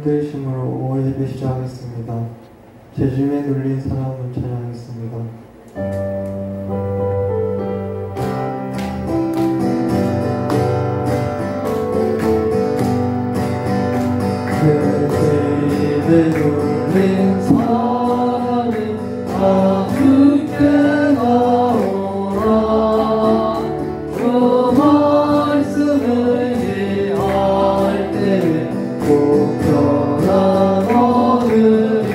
되심으로 예배 시작하겠습니다. 재짐에 눌린 사람은 찬양하겠습니다. 재짐에 눌린 사람이 다 주께 나오라. 주 말씀을 이해할 때에 꼭 변한 얻으리.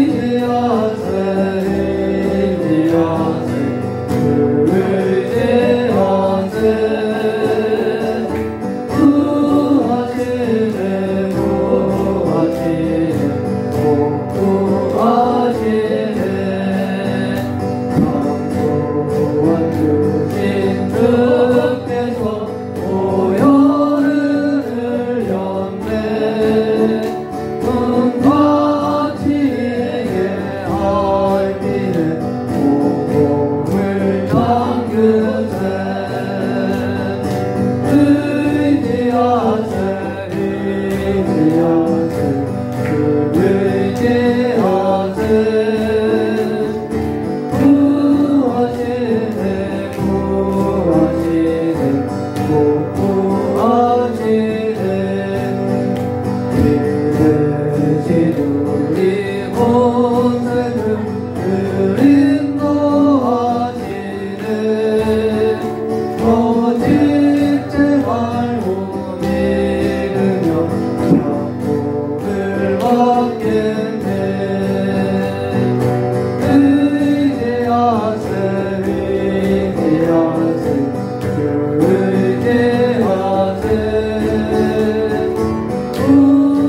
의지하세 의지하세 의지하세 구하시네 구하시네 꼭 구하시네. 강구원 주신 주께서 오열을 연대 은과 지혜의 알기에 몸을 당그세. 의지하세 의지하세 의지하세 구하시네 구하시네 꼭 구하시네. 이래시 우리 본색을 그림 놓아지네. 거짓지 말고 믿으며 작품을 받겠네. 의지하세 의지하세 의지하세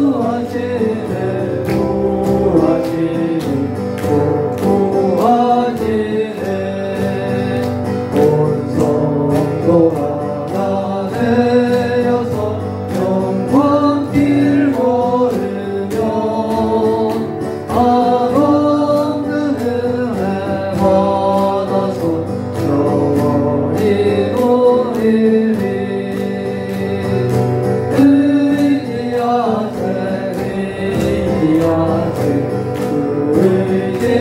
구하시네 구하시네 꼭 구하시네. 온 성도 하나 되어서 영광길 걸으며 아없는 은혜 받아서 영원히 누리리. 의지하세 의지하세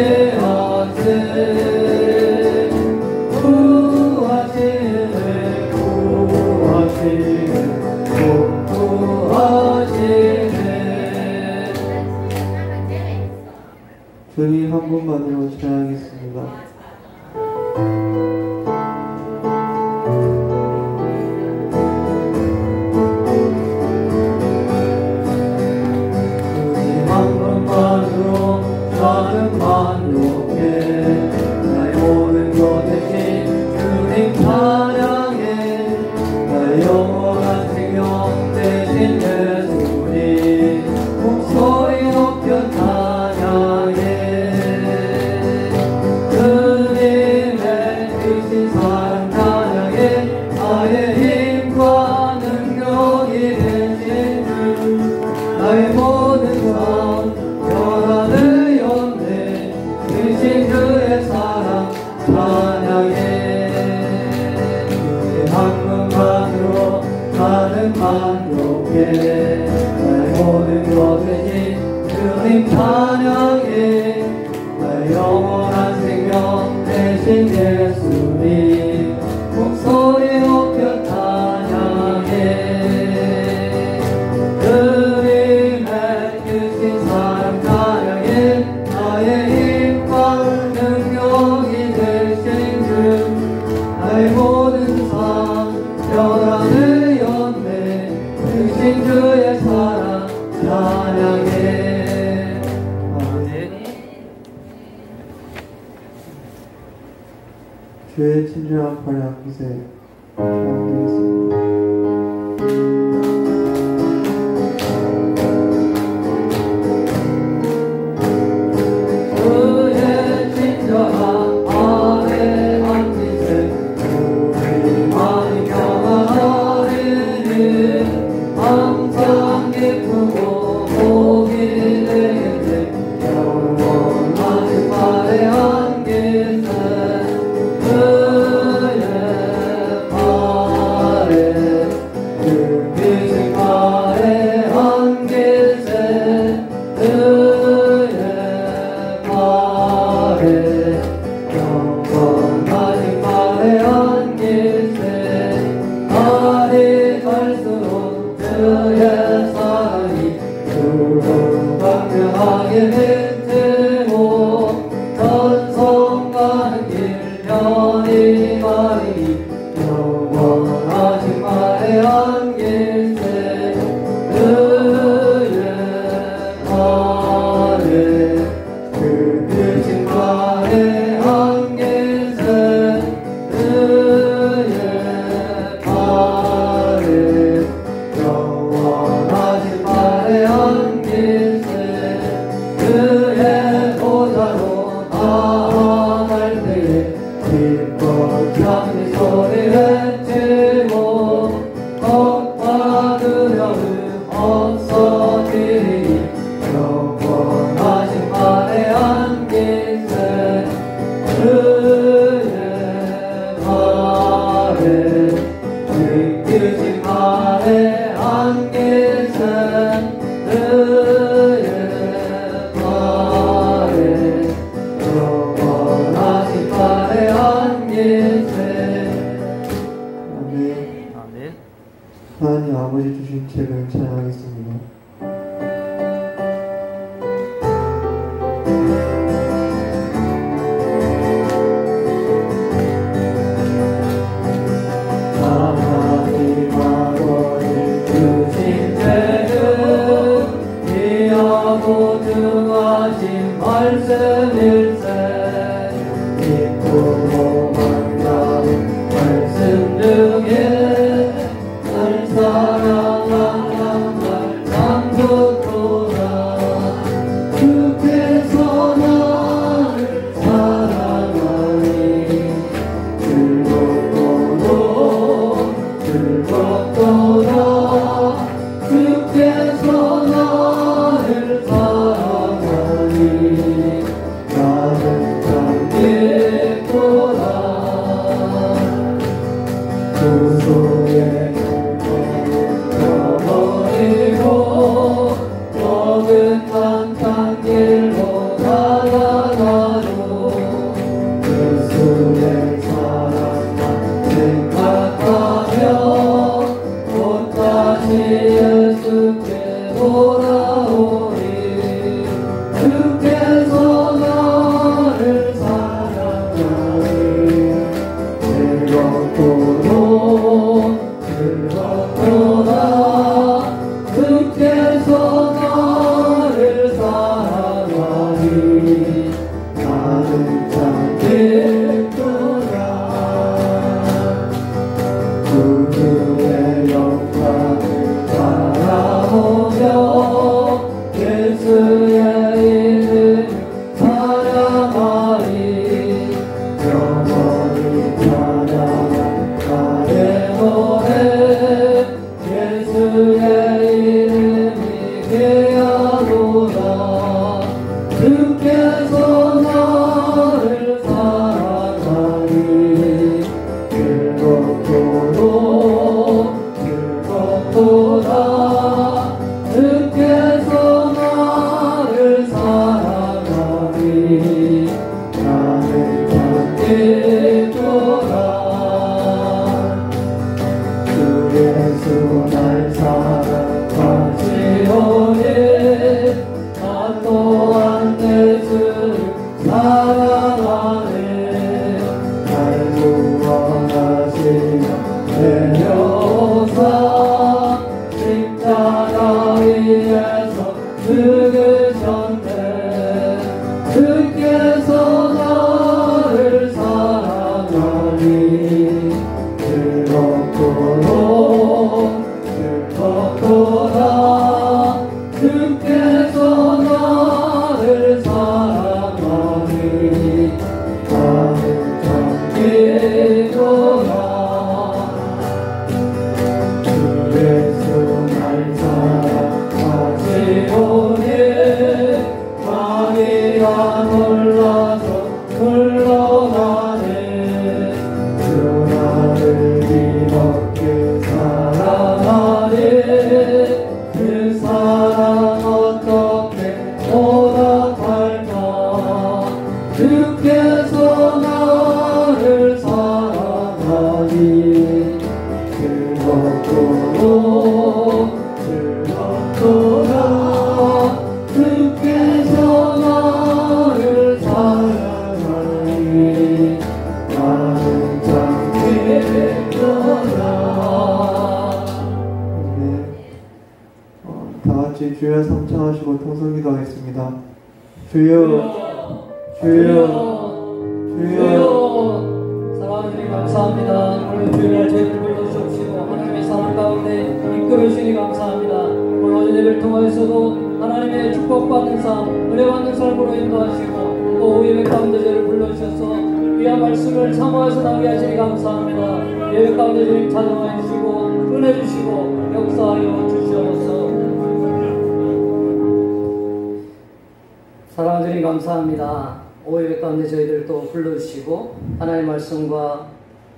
의지하세 구하시네 구하시네 꼭 구하시네. 주님 한 분만으로 찬양하겠습니다. 주님 한 분만으로 나는 만족해. 나의 모든 것 대신 주님 찬양해. 나의 영원한 생명 대신 예수님 목소리 높여 찬양해. 주님의 크신 사랑 찬양해. 나의 힘과 능력이 되신 주 나의 모든 삶 변화를 연대 크신 주의 사랑 찬양해. 주님 한 분만으로 나는 만족해. 나의 모든 것 대신 주님 찬양해. 나의 영원한 생명 대신 예수님 목소리 높여 찬양해. 주님의 크신 사랑 찬양해. 나의 힘과 능력이 되신 주 나의 모든 삶 변화를 연대 크신 주의 사랑 찬양해. 아멘. 주의 친절한 팔에 안기세 찬양드리겠습니다. 주의 친절한 팔에 안기세 우리 마음이 평안하리니 항상 기쁘고 복이 되겠네. 영원하신 팔에 안기세 그의 팔에 세상에 빈틈 전성 가는 길 편히 가리니 영원하신 말의 안길세 그의 말에 그으신 말의 안길세 그의 말에 영원하신 말의 안길세 그의 보좌로 나아갈 때에 기뻐 장미 소리 외치고 덕받으려는 없어지니 영원하신 말의 안길세 그의 말에 믿으신 말의 안길세 그의 말에 영원하신 말의 안길세. 아멘. 아멘. 하나님 아버지 주신 책을 찬양하겠습니다. 하나님 아버지 주신 책은 귀하고 중하신 말씀일세 기쁘고 반가운 말씀 중에 늘 사랑하는 말 참 좋도다 주께서 나를 사랑하니 즐겁도다 주께서 나를 사랑하니 나는 참 기쁘다 구속의 버리고 어긋한 길로 나아가도 예수의 사랑만 생각하며 곧 다시 예수께 돌아오리 주께서 나를 사랑하니 즐겁도다 주께서 나를 사랑하니 나는 참 기쁘다 구주의 영광을 바라보며 예수의 이름을 찬양하리 영원히 찬양할 나의 노래 예수의 이름이 귀하도다 주께서 나를 사랑하니 즐겁도다 주께서 나를 사랑하니 나는 참 기쁘다 주 예수 날 사랑하시오니 나 또한 예수를 사랑하네 날 구원하시며 내려오사 십자가 위에서 죽으셨네 주께서 나를 사랑하니 즐겁도다 주께서 나를 사랑하니 나는 참 기쁘다 주 예수 날 사랑하시오니 합창하시고 통성기도 하겠습니다. 주여, 주여, 주여. 사랑하는 주님 감사합니다. 오늘 주일날 저희를 불러주시고 하나님의 사랑 가운데 이끌어 주시니 감사합니다. 오늘 어제 예배를 통하여서도 하나님의 축복받는 삶, 은혜받는 삶으로 인도하시고 또 예배 가운데 저희를 불러주셔서 귀한 말씀을 사모해서 나오게 하시니 감사합니다. 예배 가운데 주님 찬양해 주시고 은혜 주시고 역사하여 주시옵소서. 사랑하는 주님 감사합니다. 오예배 가운데 저희들 또 불러주시고 하나님의 말씀과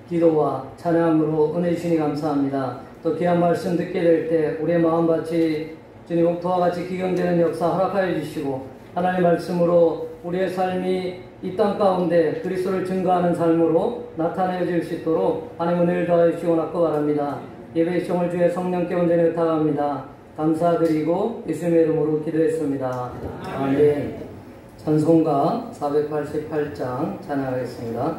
기도와 찬양으로 은혜 주시니 감사합니다. 또 귀한 말씀 듣게 될 때 우리의 마음같이 주님 목토와 같이 기경되는 역사 허락하여 주시고 하나님의 말씀으로 우리의 삶이 이 땅 가운데 그리스도를 증거하는 삶으로 나타내어질 수 있도록 하나님 은혜를 더하여 주시고 낳고 바랍니다. 예배의 시험을 주의 성령께 온전히 의탁합니다. 감사드리고 예수님의 이름으로 기도했습니다. 아멘. 찬송가 488장 찬양하겠습니다.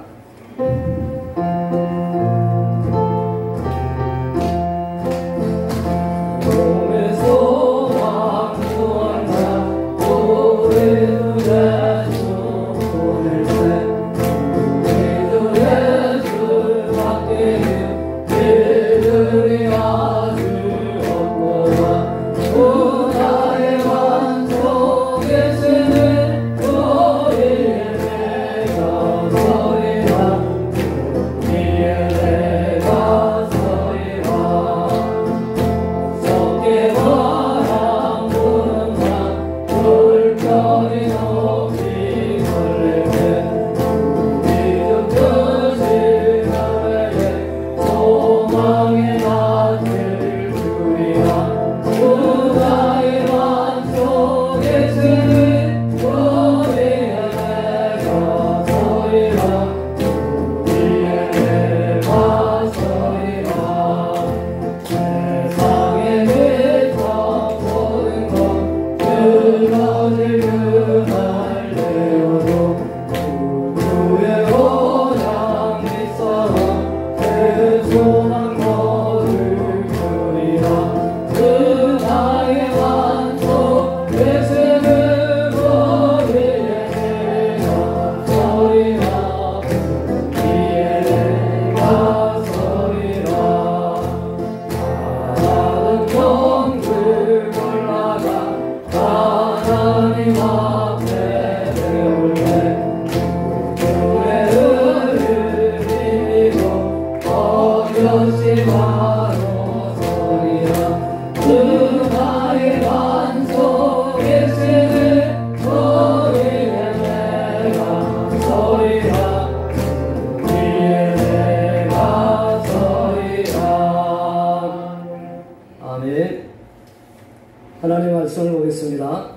하나님의 말씀을 보겠습니다.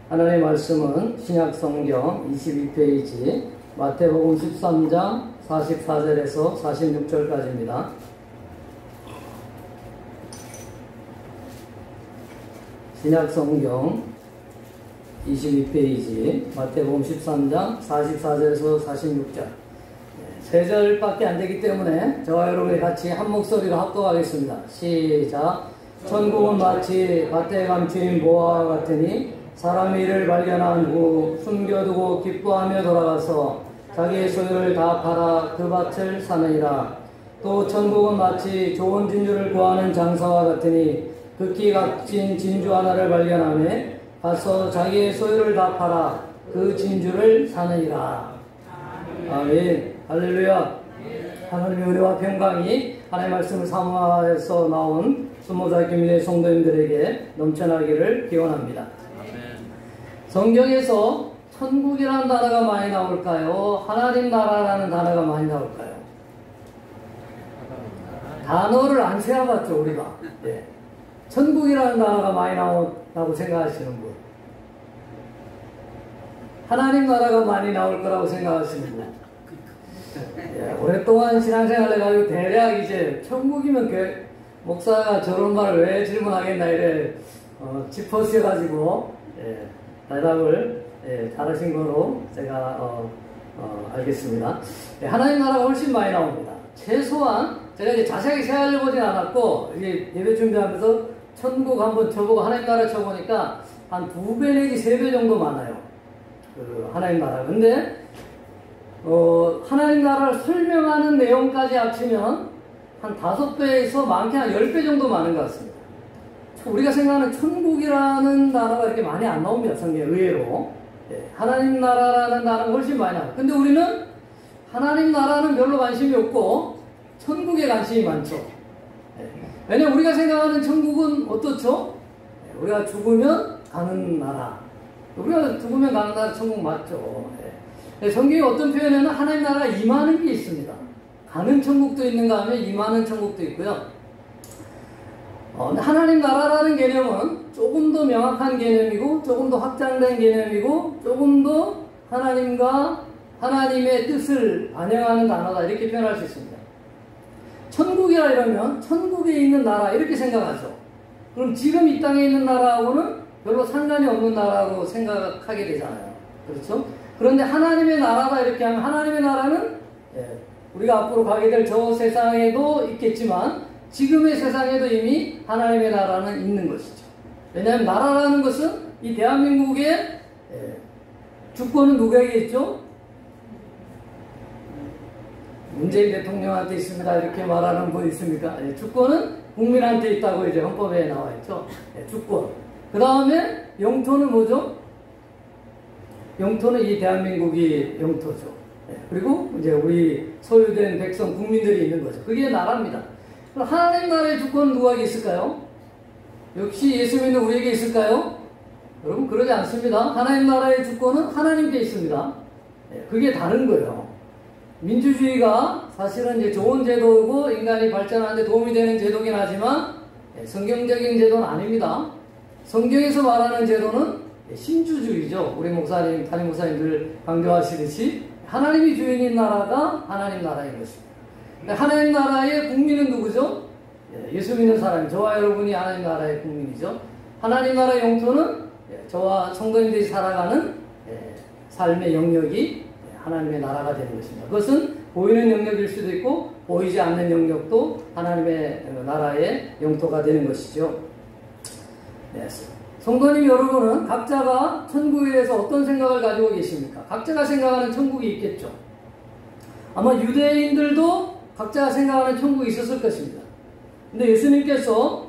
하나님의 말씀은 신약성경 22페이지 마태복음 13장 44절에서 46절까지입니다. 신약성경 22페이지 마태복음 13장 44절에서 46절 3절밖에 안 되기 때문에 저와 여러분이 같이 한 목소리로 합독하겠습니다. 시작. 천국은 마치 밭에 감추인 보화와 같으니 사람이 이를 발견한 후 숨겨두고 기뻐하며 돌아가서 자기의 소유를 다 팔아 그 밭을 사느니라. 또 천국은 마치 좋은 진주를 구하는 장사와 같으니 극히 값진 진주 하나를 발견하며 가서 자기의 소유를 다 팔아 그 진주를 사느니라. 아멘. 할렐루야. 하나님의 은혜와 평강이 하나님의 말씀을 사모해서 나온 수모자 교민의 성도님들에게 넘쳐나기를 기원합니다. 성경에서 천국이라는 단어가 많이 나올까요? 하나님 나라라는 단어가 많이 나올까요? 단어를 안 세어봤죠, 우리가. 예. 천국이라는 단어가 많이 나온다고 생각하시는 분. 하나님 나라가 많이 나올 거라고 생각하시는 분. 예, 오랫동안 신앙생활을 해가지고 대략 이제 천국이면 목사가 저런 말을 왜 질문하겠나 이래 짚어쓰여가지고 대답을 잘하신 거로 제가 알겠습니다. 하나님 나라가 훨씬 많이 나옵니다. 최소한 제가 이제 자세하게 생각해보진 않았고 이제 예배 준비하면서 천국 한번 쳐보고 하나님 나라 쳐보니까 한 2배 내지 3배 정도 많아요. 그 하나님 나라. 근데 하나님 나라를 설명하는 내용까지 합치면 한 5배에서 많게 한 10배 정도 많은 것 같습니다. 우리가 생각하는 천국이라는 단어가 이렇게 많이 안 나옵니다. 성경에 의외로. 하나님 나라라는 단어가 훨씬 많이 나와요. 근데 우리는 하나님 나라는 별로 관심이 없고 천국에 관심이 많죠. 왜냐면 우리가 생각하는 천국은 어떻죠? 우리가 죽으면 가는 나라. 우리가 죽으면 가는 나라 천국 맞죠. 성경에 어떤 표현에는 하나님 나라가 임하는 게 있습니다. 가는 천국도 있는가 하면 임하는 천국도 있고요. 하나님 나라라는 개념은 조금 더 명확한 개념이고 조금 더 확장된 개념이고 조금 더 하나님과 하나님의 뜻을 반영하는 단어다 이렇게 표현할 수 있습니다. 천국이라 이러면 천국에 있는 나라 이렇게 생각하죠. 그럼 지금 이 땅에 있는 나라하고는 별로 상관이 없는 나라로 생각하게 되잖아요. 그렇죠? 그런데 하나님의 나라다 이렇게 하면 하나님의 나라는 우리가 앞으로 가게 될 저 세상에도 있겠지만 지금의 세상에도 이미 하나님의 나라는 있는 것이죠. 왜냐하면 나라라는 것은 이 대한민국의 주권은 누구에게 있죠? 문재인 대통령한테 있습니다. 이렇게 말하는 분 있습니까? 주권은 국민한테 있다고 이제 헌법에 나와 있죠. 주권. 그 다음에 영토는 뭐죠? 영토는 이 대한민국이 영토죠. 그리고 이제 우리 소유된 백성, 국민들이 있는 거죠. 그게 나라입니다. 그럼 하나님 나라의 주권은 누구에게 있을까요? 역시 예수 믿는 우리에게 있을까요? 여러분, 그러지 않습니다. 하나님 나라의 주권은 하나님께 있습니다. 그게 다른 거예요. 민주주의가 사실은 이제 좋은 제도고 인간이 발전하는 데 도움이 되는 제도긴 하지만 성경적인 제도는 아닙니다. 성경에서 말하는 제도는 신주주의죠. 우리 목사님, 담임 목사님들 강조하시듯이 하나님이 주인인 나라가 하나님 나라인 것입니다. 하나님 나라의 국민은 누구죠? 예수 믿는 사람, 저와 여러분이 하나님 나라의 국민이죠. 하나님 나라의 영토는 저와 성도님들이 살아가는 삶의 영역이 하나님의 나라가 되는 것입니다. 그것은 보이는 영역일 수도 있고 보이지 않는 영역도 하나님의 나라의 영토가 되는 것이죠. 성도님 여러분은 각자가 천국에 대해서 어떤 생각을 가지고 계십니까? 각자가 생각하는 천국이 있겠죠. 아마 유대인들도 각자가 생각하는 천국이 있었을 것입니다. 근데 예수님께서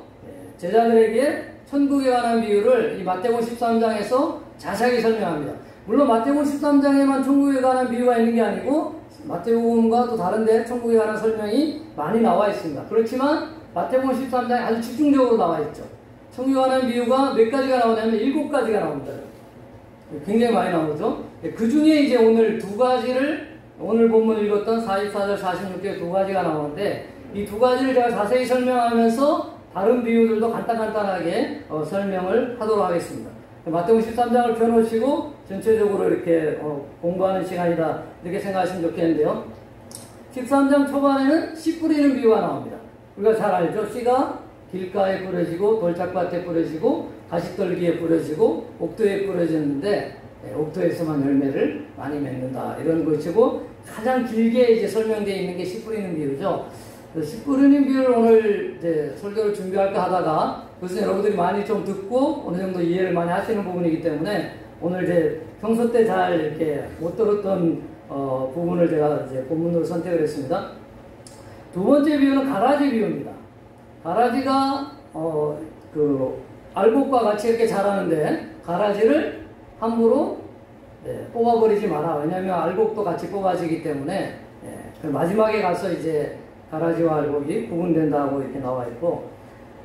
제자들에게 천국에 관한 비유를 이 마태복음 13장에서 자세하게 설명합니다. 물론 마태복음 13장에만 천국에 관한 비유가 있는 게 아니고 마태복음과 또 다른데 천국에 관한 설명이 많이 나와 있습니다. 그렇지만 마태복음 13장에 아주 집중적으로 나와 있죠. 천국에 관한 비유가 몇 가지가 나오냐면 7가지가 나옵니다. 굉장히 많이 나오죠. 그 중에 이제 오늘 2가지를 오늘 본문 읽었던 44절 46절 2가지가 나오는데 이 2가지를 제가 자세히 설명하면서 다른 비유들도 간단하게 설명을 하도록 하겠습니다. 마태복음 13장을 펴놓으시고 전체적으로 이렇게 공부하는 시간이다 이렇게 생각하시면 좋겠는데요. 13장 초반에는 씨 뿌리는 비유가 나옵니다. 우리가 잘 알죠. 씨가 길가에 뿌려지고 돌짝밭에 뿌려지고 가시떨기에 뿌려지고 옥토에 뿌려졌는데 옥토에서만 열매를 많이 맺는다 이런 것이고 가장 길게 이제 설명되어 있는 게 씨 뿌리는 비유죠. 씨 뿌리는 비유를 오늘 이제 설교를 준비할까 하다가 그것은 여러분들이 많이 좀 듣고 어느 정도 이해를 많이 하시는 부분이기 때문에 오늘 이제 평소 때 잘 이렇게 못 들었던 부분을 제가 이제 본문으로 선택을 했습니다. 2번째 비유는 가라지 비유입니다. 가라지가 그 알곡과 같이 이렇게 자라는데 가라지를 함부로 뽑아버리지 마라. 왜냐하면 알곡도 같이 뽑아지기 때문에 마지막에 가서 이제 가라지와 알곡이 구분된다고 이렇게 나와 있고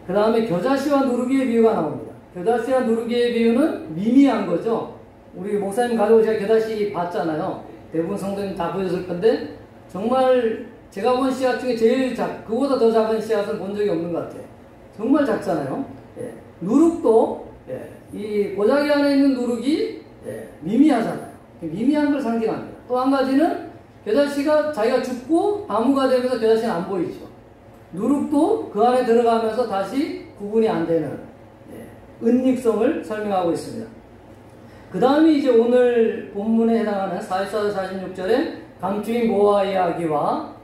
그 다음에 겨자씨와 누르기의 비유가 나옵니다. 겨자씨와 누르기의 비유는 미미한 거죠. 우리 목사님 가져오셔서 겨자씨 봤잖아요. 대부분 성도님 다 보셨을 건데 정말 제가 본 씨앗 중에 제일 그보다 더 작은 씨앗은 본 적이 없는 것 같아요. 정말 작잖아요. 누룩도 이 고자기 안에 있는 누룩이 미미하잖아요. 미미한 걸 상징합니다. 또 한 가지는 겨자씨가 자기가 죽고 나무가 되면서 겨자씨는 안 보이죠. 누룩도 그 안에 들어가면서 다시 구분이 안 되는 은닉성을 설명하고 있습니다. 그 다음이 이제 오늘 본문에 해당하는 44절 46절에 감추인 모아 이야기와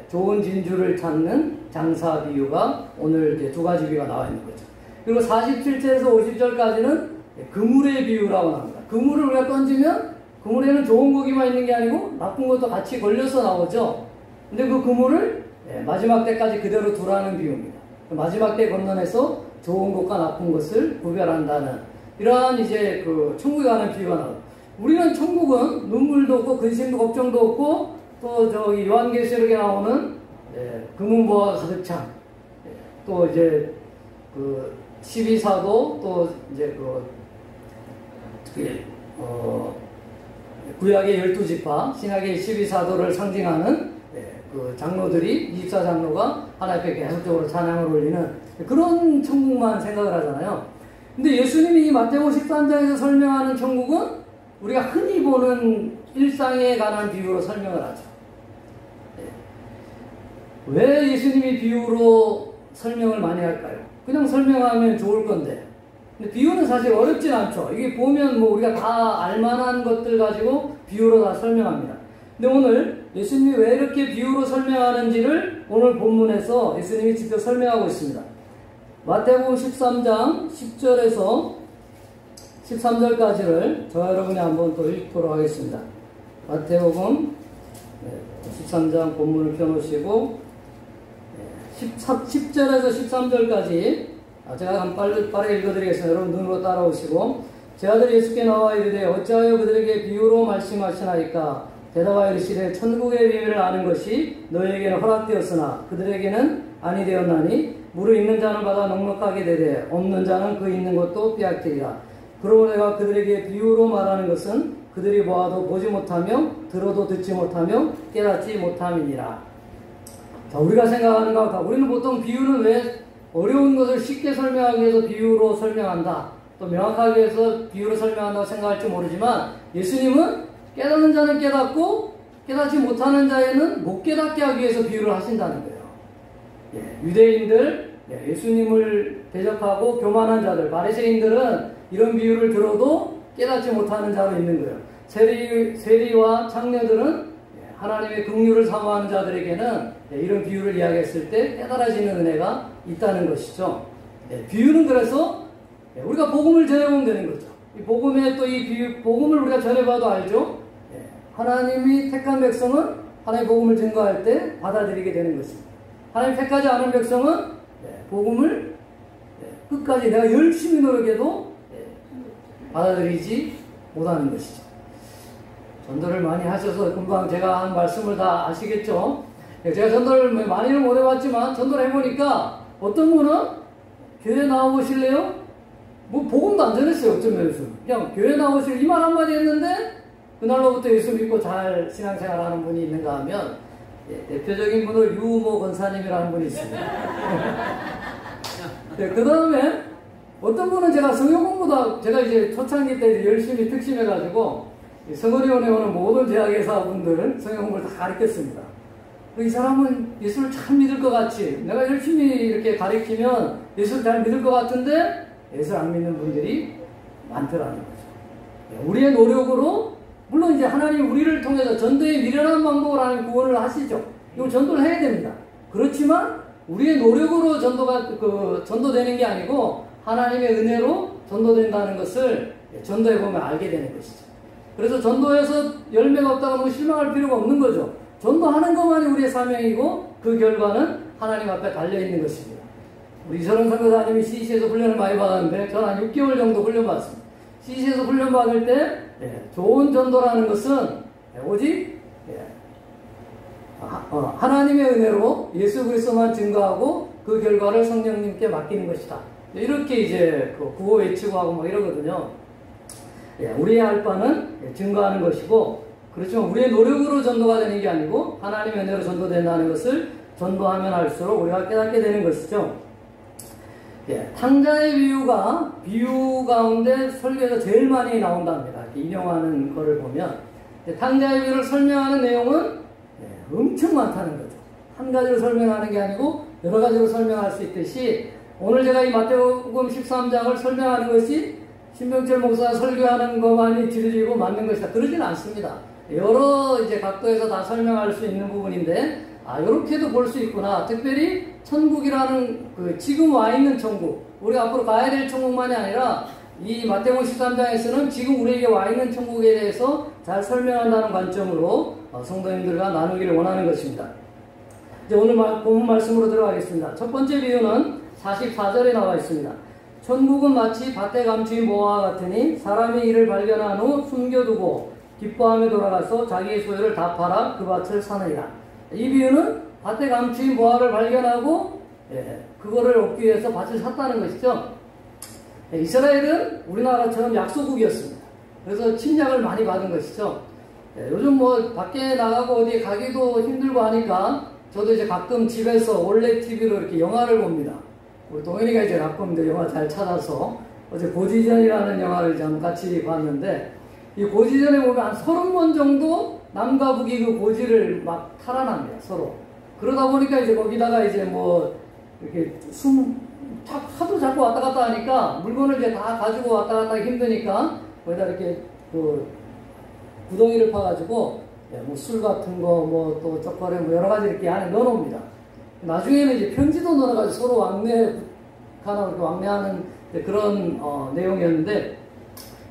좋은 진주를 찾는 장사 비유가 오늘 이제 2가지 비유가 나와 있는 거죠. 그리고 47절에서 50절까지는 그물의 비유라고 합니다. 그물을 우리가 던지면 그물에는 좋은 고기만 있는 게 아니고 나쁜 것도 같이 걸려서 나오죠. 근데 그 그물을 마지막 때까지 그대로 두라는 비유입니다. 마지막 때 건너에서 좋은 것과 나쁜 것을 구별한다는 이러한 이제 그 천국에 관한 비유가 나옵니다. 우리는 천국은 눈물도 없고 근심도 걱정도 없고 또 저기 요한계시록에 나오는 금은보화가 가득 찬 또 이제 그 12사도 또 이제 구약의 12지파 신약의 12사도를 상징하는 그 장로들이 24장로가 하나님 앞에 계속적으로 찬양을 올리는 그런 천국만 생각을 하잖아요. 근데 예수님이 이 마태복음 13장에서 설명하는 천국은 우리가 흔히 보는 일상에 관한 비유로 설명을 하죠. 왜 예수님이 비유로 설명을 많이 할까요? 그냥 설명하면 좋을 건데. 근데 비유는 사실 어렵진 않죠. 이게 보면 뭐 우리가 다 알만한 것들 가지고 비유로 다 설명합니다. 근데 오늘 예수님이 왜 이렇게 비유로 설명하는지를 오늘 본문에서 예수님이 직접 설명하고 있습니다. 마태복음 13장 10절에서 13절까지를 저와 여러분이 한번 또 읽도록 하겠습니다. 마태복음 13장 본문을 펴놓으시고 10절에서 13절까지 제가 한번 빠르게 읽어드리겠습니다. 여러분 눈으로 따라오시고 제 아들 예수께 나와 이르되 어찌하여 그들에게 비유로 말씀하시나이까 대답하여 이르시되 천국의 비밀을 아는 것이 너희에게는 허락되었으나 그들에게는 아니 되었나니 물을 있는 자는 받아 넉넉하게 되되 없는 자는 그 있는 것도 빼앗기리라. 그러므로 내가 그들에게 비유로 말하는 것은 그들이 보아도 보지 못하며 들어도 듣지 못하며 깨닫지 못함이니라. 자, 우리가 생각하는 것과 우리는 보통 비유는 왜 어려운 것을 쉽게 설명하기 위해서 비유로 설명한다 또 명확하게 해서 비유로 설명한다고 생각할지 모르지만 예수님은 깨닫는 자는 깨닫고 깨닫지 못하는 자에는 못 깨닫게 하기 위해서 비유를 하신다는 거예요. 유대인들 예수님을 대적하고 교만한 자들 바리새인들은 이런 비유를 들어도 깨닫지 못하는 자로 있는 거예요. 세리와 창녀들은 하나님의 긍휼을 사모하는 자들에게는 이런 비유를 이야기했을 때 깨달아지는 은혜가 있다는 것이죠. 비유는 그래서 우리가 복음을 전해보면 되는 거죠. 이 복음에 또 이 비유, 복음을 우리가 전해봐도 알죠. 하나님이 택한 백성은 하나님의 복음을 증거할 때 받아들이게 되는 것입니다. 하나님 택하지 않은 백성은 복음을 끝까지 내가 열심히 노력해도 받아들이지 못하는 것이죠. 전도를 많이 하셔서 금방 제가 한 말씀을 다 아시겠죠? 제가 전도를 많이는 못 해봤지만 전도를 해보니까 어떤 분은 교회 나와보실래요? 뭐 복음도 안 전했어요. 어떤 면에서 그냥 교회 나오실 이 말 한마디 했는데 그날로부터 예수 믿고 잘 신앙생활하는 분이 있는가 하면 대표적인 분은 유모 권사님이라는 분이 있습니다. 그 다음에 어떤 분은 제가 성경 공부도 제가 이제 초창기 때 열심히 특심해가지고 성원위원회 오는 모든 대학의사분들은 성경 공부를 다 가르쳤습니다. 이 사람은 예수를 잘 믿을 것 같지. 내가 열심히 이렇게 가르치면 예수를 잘 믿을 것 같은데 예수를 안 믿는 분들이 많더라는 거죠. 우리의 노력으로 물론 이제 하나님 우리를 통해서 전도의 미련한 방법으로 하나님 구원을 하시죠. 이걸 전도를 해야 됩니다. 그렇지만 우리의 노력으로 전도되는 게 아니고 하나님의 은혜로 전도된다는 것을 전도해 보면 알게 되는 것이죠. 그래서 전도해서 열매가 없다고 너무 실망할 필요가 없는 거죠. 전도하는 것만이 우리의 사명이고 그 결과는 하나님 앞에 달려있는 것입니다. 우리 이선홍 선교사님이 CC에서 훈련을 많이 받았는데 저는 한 6개월 정도 훈련 받았습니다. CC에서 훈련 받을 때 좋은 전도라는 것은 오직 하나님의 은혜로 예수 그리스도만 증거하고 그 결과를 성령님께 맡기는 것이다. 이렇게 이제 구호 외치고 하고 뭐 이러거든요. 우리의 할 바는 증거하는 것이고 그렇지만 우리의 노력으로 전도가 되는 게 아니고 하나님의 은혜로 전도된다는 것을 전도하면 할수록 우리가 깨닫게 되는 것이죠. 탕자의 비유 가운데 설교에서 제일 많이 나온답니다. 인용하는 거를 보면 탕자의 비유를 설명하는 내용은 엄청 많다는 거죠. 한 가지로 설명하는 게 아니고 여러 가지로 설명할 수 있듯이 오늘 제가 이 마태복음 13장을 설명하는 것이 신병철 목사가 설교하는 것만이 진리고 맞는 것이다. 그러진 않습니다. 여러 이제 각도에서 다 설명할 수 있는 부분인데 이렇게도 볼 수 있구나. 특별히 천국이라는 지금 와 있는 천국, 우리가 앞으로 가야 될 천국만이 아니라 이 마태복음 13장에서는 지금 우리에게 와 있는 천국에 대해서 잘 설명한다는 관점으로 성도님들과 나누기를 원하는 것입니다. 이제 오늘 본문 말씀으로 들어가겠습니다. 첫 번째 비유는 44절에 나와 있습니다. 천국은 마치 밭에 감추인 보화와 같으니 사람이 이를 발견한 후 숨겨두고 기뻐하며 돌아가서 자기의 소유를 다 팔아 그 밭을 사느니라. 이 비유는 밭에 감추인 보화를 발견하고 그거를 얻기 위해서 밭을 샀다는 것이죠. 이스라엘은 우리나라처럼 약소국이었습니다. 그래서 침략을 많이 받은 것이죠. 요즘 뭐 밖에 나가고 어디에 가기도 힘들고 하니까 저도 이제 가끔 집에서 올레 TV로 이렇게 영화를 봅니다. 우리 동현이가 이제 가끔 이제 영화 잘 찾아서 어제 고지전이라는 영화를 이제 같이 봤는데, 이 고지전에 보면 한 30번 정도 남과 북이 그 고지를 막 탈환합니다, 서로. 그러다 보니까 이제 거기다가 이제 뭐 이렇게 하도 자꾸 왔다 갔다 하니까 물건을 이제 다 가지고 왔다 갔다 하기 힘드니까 거기다 이렇게 그 구덩이를 파가지고 뭐 술 같은 거 뭐 또 초콜릿 뭐 여러 가지 이렇게 안에 넣어놓습니다. 나중에는 이제 편지도 넣어가지고 서로 왕래하는 그런 내용이었는데,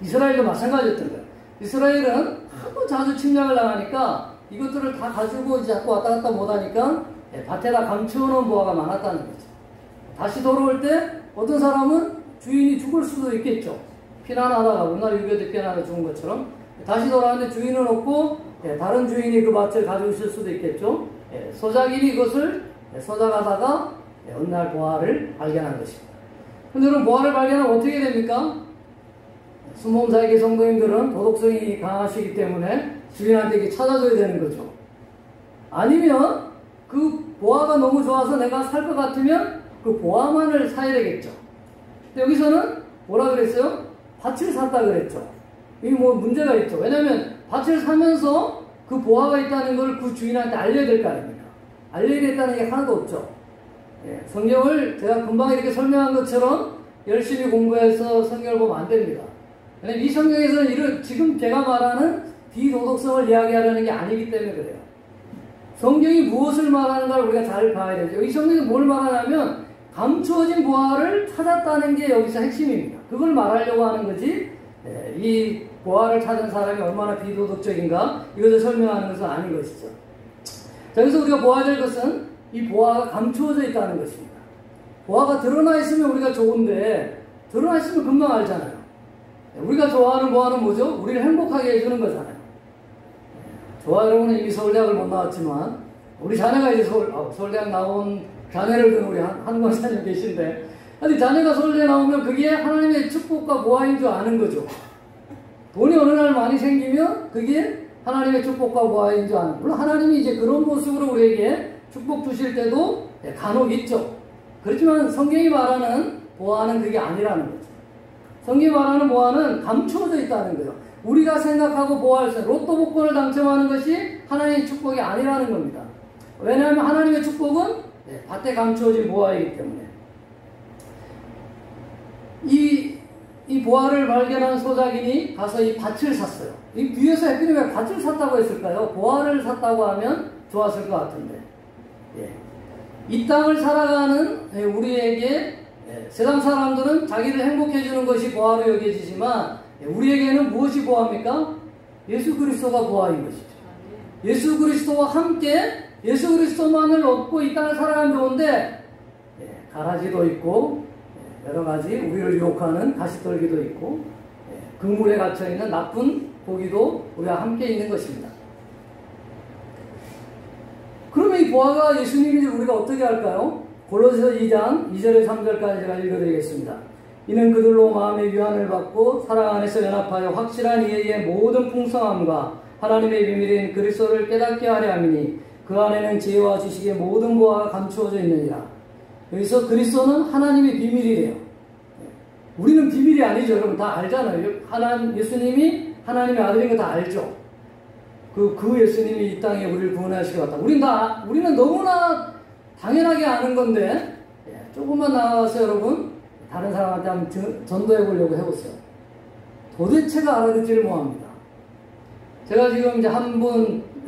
이스라엘도 마찬가지였던 거예요. 이스라엘은 하도 자주 침략을 당하니까 이것들을 다 가지고 이제 자꾸 왔다 갔다 못하니까 밭에다 감추어놓은 보화가 많았다는 거죠. 다시 돌아올 때 어떤 사람은 주인이 죽을 수도 있겠죠. 피난하다가 우리나라 6.25 피난하다 죽은 것처럼 다시 돌아왔는데 주인은 없고 다른 주인이 그 밭을 가지고 있을 수도 있겠죠. 소작인이 그것을 소작하다가 어느 날 보화를 발견한 것입니다. 근데 여러분, 보화를 발견하면 어떻게 됩니까? 순범사에게 성도님들은 도덕성이 강하시기 때문에 주인한테 이렇게 찾아줘야 되는 거죠. 아니면 그 보화가 너무 좋아서 내가 살 것 같으면 그 보화만을 사야 되겠죠. 근데 여기서는 뭐라 그랬어요? 밭을 샀다 그랬죠. 이게 뭐 문제가 있죠. 왜냐면 밭을 사면서 그 보화가 있다는 걸 그 주인한테 알려야 될 거 아닙니까? 알려야겠다는 게 하나도 없죠. 성경을 제가 금방 이렇게 설명한 것처럼 열심히 공부해서 성경을 보면 안 됩니다. 왜냐면 이 성경에서는 지금 제가 말하는 비도덕성을 이야기하려는 게 아니기 때문에 그래요. 성경이 무엇을 말하는가를 우리가 잘 봐야 되죠. 이 성경이 뭘 말하냐면 감추어진 보화를 찾았다는 게 여기서 핵심입니다. 그걸 말하려고 하는 거지, 이 보화를 찾은 사람이 얼마나 비도덕적인가 이것을 설명하는 것은 아닌 것이죠. 자, 여기서 우리가 보아야 될 것은 이 보화가 감추어져 있다는 것입니다. 보화가 드러나 있으면 우리가 좋은데 드러나 있으면 금방 알잖아요. 우리가 좋아하는 보화는 뭐죠? 우리를 행복하게 해주는 거잖아요. 저와 여러분은 이미 서울대학을 못 나왔지만 우리 자녀가 이제 서울대학 나온 자녀를 둔 우리 한 권사님 계신데, 아니 자녀가 서울대 나오면 그게 하나님의 축복과 보화인 줄 아는 거죠. 돈이 어느 날 많이 생기면 그게 하나님의 축복과 보화인 줄 아는, 물론 하나님이 이제 그런 모습으로 우리에게 축복 주실 때도 간혹 있죠. 그렇지만 성경이 말하는 보화는 그게 아니라는 거죠. 성경이 말하는 보화는 감추어져 있다는 거예요. 우리가 생각하고 보호할 수 있는 로또 복권을 당첨하는 것이 하나님의 축복이 아니라는 겁니다. 왜냐하면 하나님의 축복은 밭에 감추어진 보화이기 때문에. 이 보화를 발견한 소작인이 가서 이 밭을 샀어요. 이 뒤에서 하필이면 왜 밭을 샀다고 했을까요? 보화를 샀다고 하면 좋았을 것 같은데. 이 땅을 살아가는 우리에게 세상 사람들은 자기를 행복해주는 것이 보화로 여겨지지만 우리에게는 무엇이 보화입니까? 예수 그리스도가 보화인 것이죠. 예수 그리스도와 함께 예수 그리스도만을 얻고 이 땅을 살아가면 좋은데, 가라지도 있고 여러 가지 우리를 유혹하는 가시떨기도 있고 그물에 갇혀있는 나쁜 고기도 우리와 함께 있는 것입니다. 그러면 이 보화가 예수님인지 우리가 어떻게 할까요? 골로새서 2장 2절에서 3절까지 제가 읽어드리겠습니다. 이는 그들로 마음의 위안을 받고 사랑 안에서 연합하여 확실한 이해의 모든 풍성함과 하나님의 비밀인 그리스도를 깨닫게 하려 함이니 그 안에는 지혜와 지식의 모든 보화가 감추어져 있느니라. 여기서 그리스도는 하나님의 비밀이래요. 우리는 비밀이 아니죠. 여러분 다 알잖아요. 예수님이 하나님의 아들인 거 다 알죠. 그 예수님이 이 땅에 우리를 구원하시러 왔다. 우리는 너무나 당연하게 아는 건데, 조금만 나와서 여러분 다른 사람한테 한번 전도해 보려고 해보세요. 도대체가 알아듣지를 못합니다. 제가 지금 이제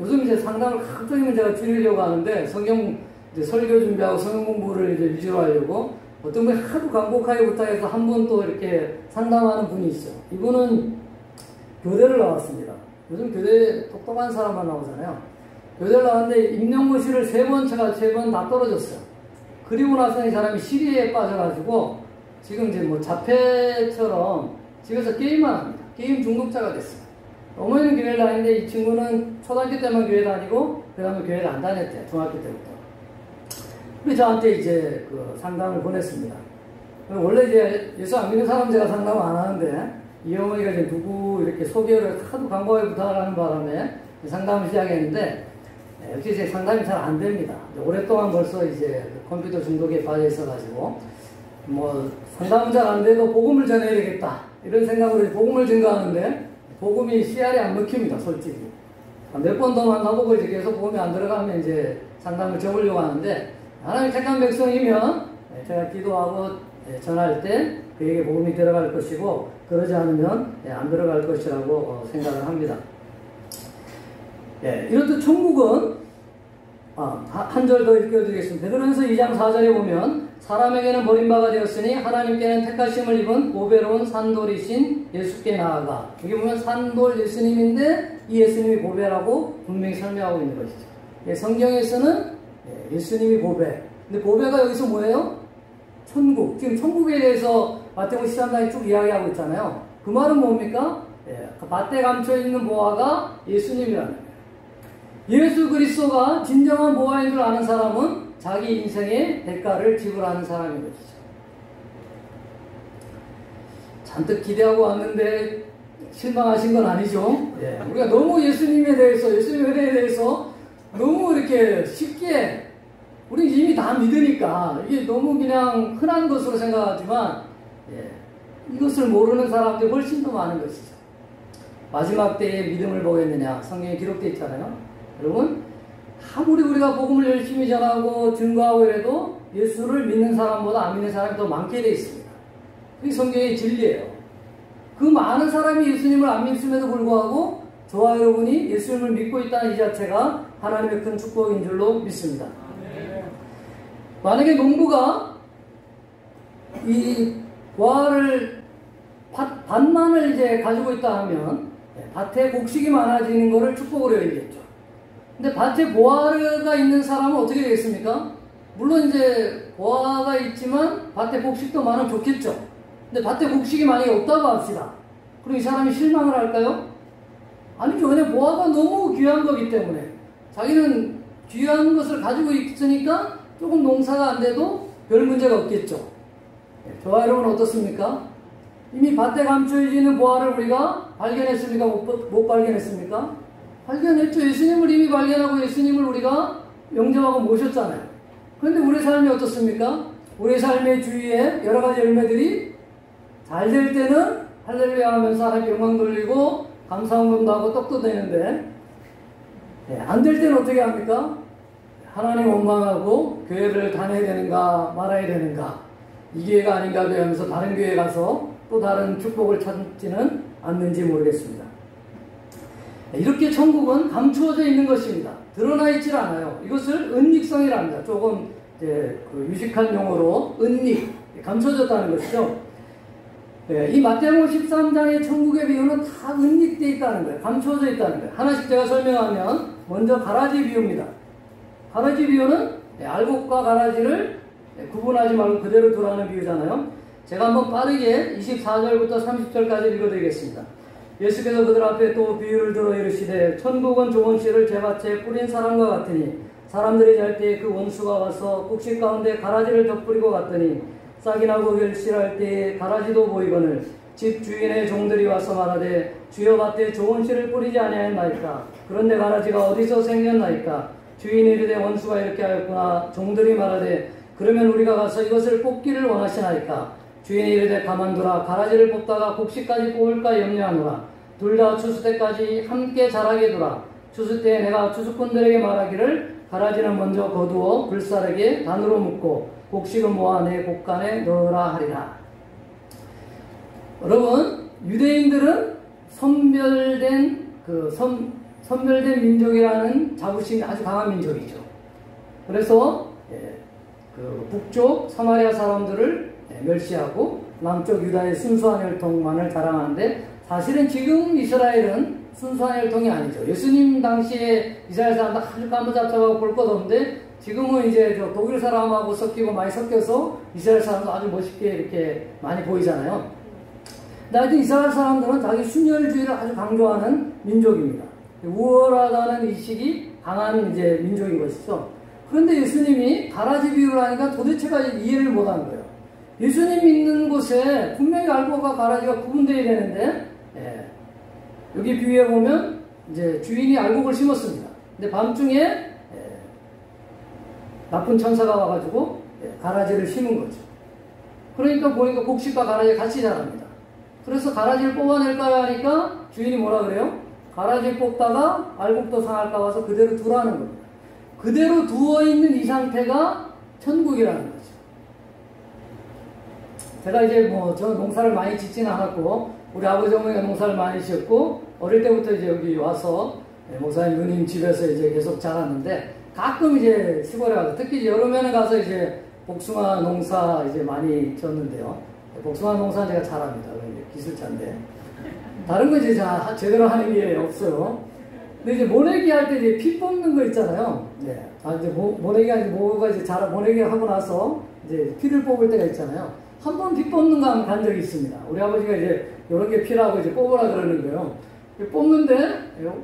요즘 이제 상담을 가끔이면 제가 줄이려고 하는데, 성경 이제 설교 준비하고 성경 공부를 이제 위주로 하려고 어떤 분이 하도 간곡하게 부탁해서 한 분 또 이렇게 상담하는 분이 있어요. 이분은 교대를 나왔습니다. 요즘 교대 똑똑한 사람만 나오잖아요. 교대를 나왔는데 임용고시를 3번 쳐가 3번 다 떨어졌어요. 그리고 나서 이 사람이 시리에 빠져가지고 지금 이제 뭐 자폐처럼 집에서 게임만 합니다. 게임 중독자가 됐어요. 어머니는 교회를 다니는데 이 친구는 초등학교 때만 교회 다니고 그 다음에 교회를 안 다녔대요. 중학교 때부터. 그래서 저한테 이제 그 상담을 보냈습니다. 원래 이제 예수 안 믿는 사람 제가 상담을 안 하는데 이 어머니가 이제 누구 이렇게 소개를 하도 광고에 부탁을 하는 바람에 상담을 시작했는데 역시 이제 상담이 잘 안 됩니다. 오랫동안 벌써 이제 컴퓨터 중독에 빠져 있어가지고 뭐 상담은 잘 안 돼도 복음을 전해야 되겠다 이런 생각으로 복음을 증거하는데 복음이 씨알이 안 먹힙니다. 솔직히 몇 번 더 만나보고 이제 계속 복음이 안 들어가면 이제 상담을 접으려고 하는데 하나님 택한 백성이면 제가 기도하고 전할 때 그에게 복음이 들어갈 것이고 그러지 않으면 안 들어갈 것이라고 생각을 합니다. 이렇듯 천국은 한 절 더 읽어드리겠습니다. 베드로전서 2장 4절에 보면 사람에게는 버림바가 되었으니 하나님께는 택하심을 입은 보배로운 산돌이신 예수께 나아가, 여기 보면 산돌 예수님인데 이 예수님이 보배라고 분명히 설명하고 있는 것이죠. 성경에서는 예수님이 보배. 근데 보배가 여기서 뭐예요? 천국. 지금 천국에 대해서 마태복음 13장에 쭉 이야기하고 있잖아요. 그 말은 뭡니까? 밭에 감춰있는 보화가 예수님이라는 거예요. 예수 그리스도가 진정한 보화인 줄 아는 사람은 자기 인생의 대가를 지불하는 사람인 것이죠. 잔뜩 기대하고 왔는데 실망하신 건 아니죠. 우리가 너무 예수님에 대해서, 예수님의 은혜에 대해서 너무 이렇게 쉽게 우리 이미 다 믿으니까 이게 너무 그냥 흔한 것으로 생각하지만 이것을 모르는 사람들이 훨씬 더 많은 것이죠. 마지막 때에 믿음을 보겠느냐 성경에 기록되어 있잖아요. 여러분 아무리 우리가 복음을 열심히 전하고 증거하고 이래도 예수를 믿는 사람보다 안 믿는 사람이 더 많게 되어 있습니다. 그게 성경의 진리예요. 그 많은 사람이 예수님을 안 믿음에도 불구하고 저와 여러분이 예수님을 믿고 있다는 이 자체가 하나님의 큰 축복인 줄로 믿습니다. 만약에 농부가 이 보화를 밭만을 이제 가지고 있다 하면 밭에 곡식이 많아지는 것을 축복으로 여기겠죠. 근데 밭에 보화가 있는 사람은 어떻게 되겠습니까? 물론 이제 보화가 있지만 밭에 곡식도 많으면 좋겠죠. 근데 밭에 곡식이 만약에 없다고 합시다. 그럼 이 사람이 실망을 할까요? 아니죠. 그냥 보화가 너무 귀한 거기 때문에 자기는 귀한 것을 가지고 있으니까 조금 농사가 안 돼도 별 문제가 없겠죠. 저와 여러분은 어떻습니까? 이미 밭에 감춰있는 보화를 우리가 발견했습니까? 못 발견했습니까? 발견했죠. 예수님을 이미 발견하고 예수님을 우리가 영접하고 모셨잖아요. 그런데 우리 삶이 어떻습니까? 우리 삶의 주위에 여러 가지 열매들이 잘 될 때는 할렐루야 하면서 하나님 영광 돌리고 감사원금도 하고 떡도 되는데 안 될 때는 어떻게 합니까? 하나님 원망하고 교회를 다녀야 되는가 말아야 되는가 이 교회가 아닌가 하면서 다른 교회에 가서 또 다른 축복을 찾지는 않는지 모르겠습니다. 이렇게 천국은 감추어져 있는 것입니다. 드러나 있질 않아요. 이것을 은닉성이랍니다. 조금 그 유식한 용어로 은닉, 감춰졌다는 것이죠. 이 마태복음 13장의 천국의 비유는 다 은닉되어 있다는 거예요. 감춰져 있다는 거예요. 하나씩 제가 설명하면 먼저 가라지 비유입니다. 가라지 비유는 알곡과 가라지를 구분하지 말고 그대로 두라는 비유잖아요. 제가 한번 빠르게 24절부터 30절까지 읽어드리겠습니다. 예수께서 그들 앞에 또 비유를 들어 이르시되 천국은 좋은 씨를 제밭에 뿌린 사람과 같으니 사람들이 잘 때에 그 원수가 와서 곡식 가운데 가라지를 덧뿌리고 갔더니 싹이 나고 결실할 때에 가라지도 보이거늘 집 주인의 종들이 와서 말하되 주여 밭에 좋은 씨를 뿌리지 아니하였나이까 그런데 가라지가 어디서 생겼나이까 주인이 이르되 원수가 이렇게 하였구나 종들이 말하되 그러면 우리가 가서 이것을 뽑기를 원하시나이까 주인이 이르되 가만두라 가라지를 뽑다가 곡식까지 뽑을까 염려하노라 둘 다 추수 때까지 함께 자라게 두라 추수 때에 내가 추수꾼들에게 말하기를 가라지는 먼저 거두어 불사르게 단으로 묶고 곡식은 모아 내 곡간에 넣으라 하리라. 여러분 유대인들은 선별된 민족이라는 자부심이 아주 강한 민족이죠. 그래서 그 북쪽 사마리아 사람들을 멸시하고 남쪽 유다의 순수한 혈통만을 자랑하는데 사실은 지금 이스라엘은 순수한 혈통이 아니죠. 예수님 당시에 이스라엘 사람들 아주 까무잡잡하고 볼 것 없는데 지금은 이제 저 독일 사람하고 섞이고 많이 섞여서 이스라엘 사람도 아주 멋있게 이렇게 많이 보이잖아요. 근데 하여튼 이스라엘 사람들은 자기 순혈주의를 아주 강조하는 민족입니다. 우월하다는 인식이 강한 이제 민족인 것이죠. 그런데 예수님이 가라지 비유를 하니까 도대체가 이해를 못한 거예요. 예수님 있는 곳에 분명히 알곡과 가라지가 구분되어야 되는데, 여기 비유에 보면 이제 주인이 알곡을 심었습니다. 근데 밤중에 나쁜 천사가 와가지고 가라지를 심은 거죠. 그러니까 보니까 곡식과 가라지가 같이 자랍니다. 그래서 가라지를 뽑아낼까요 하니까 주인이 뭐라 그래요? 가라지 뽑다가 알곡도 상할까 봐서 그대로 두라는 겁니다. 그대로 두어있는 이 상태가 천국이라는 거죠. 제가 이제 저 농사를 많이 짓지는 않았고, 우리 아버지 어머니가 농사를 많이 지었고, 어릴 때부터 이제 여기 와서 목사님 누님 집에서 이제 계속 자랐는데, 가끔 이제 시골에 가서, 특히 이제 여름에는 가서 이제 복숭아 농사 이제 많이 지었는데요. 복숭아 농사는 제가 잘합니다. 기술자인데. 다른 거 이제 제대로 하는 게 없어요. 근데 이제 모내기 할 때 이제 피 뽑는 거 있잖아요. 네. 이제 모내기가 이제 모가 이제 모내기 하고 나서 이제 피를 뽑을 때가 있잖아요. 한 번 피 뽑는 거 한 간 적이 있습니다. 우리 아버지가 이제 이런 게 피라고 이제 뽑으라 그러는 거예요. 뽑는데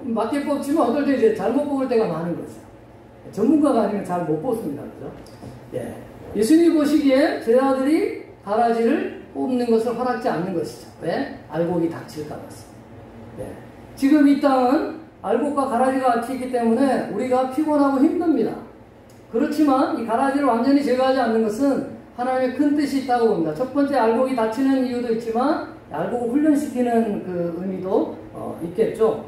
맞게 뽑지만 어떨 때 이제 잘못 뽑을 때가 많은 거죠. 전문가가 아니면 잘 못 뽑습니다. 그죠? 예. 예수님 보시기에 제자들이 가라지를 뽑는 것을 허락지 않는 것이죠. 왜? 알곡이 닥칠까 봐서. 예. 지금 이 땅은 알곡과 가라지가 같이 있기 때문에 우리가 피곤하고 힘듭니다. 그렇지만 이 가라지를 완전히 제거하지 않는 것은 하나님의 큰 뜻이 있다고 봅니다. 첫 번째 알곡이 닫히는 이유도 있지만 알곡을 훈련시키는 그 의미도 있겠죠.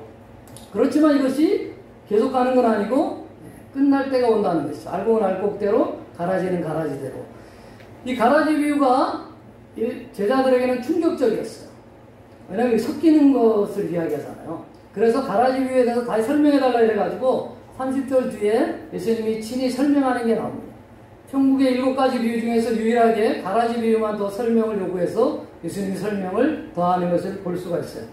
그렇지만 이것이 계속 가는 건 아니고 끝날 때가 온다는 것이죠. 알곡은 알곡대로, 가라지는 가라지대로. 이 가라지 비유가 제자들에게는 충격적이었어요. 왜냐하면 섞이는 것을 이야기하잖아요. 그래서 가라지 비유에 대해서 다시 설명해달라 이래가지고 30절 뒤에 예수님이 친히 설명하는 게 나옵니다. 천국의 7가지 비유 중에서 유일하게 가라지 비유만 더 설명을 요구해서 예수님이 설명을 더하는 것을 볼 수가 있어요.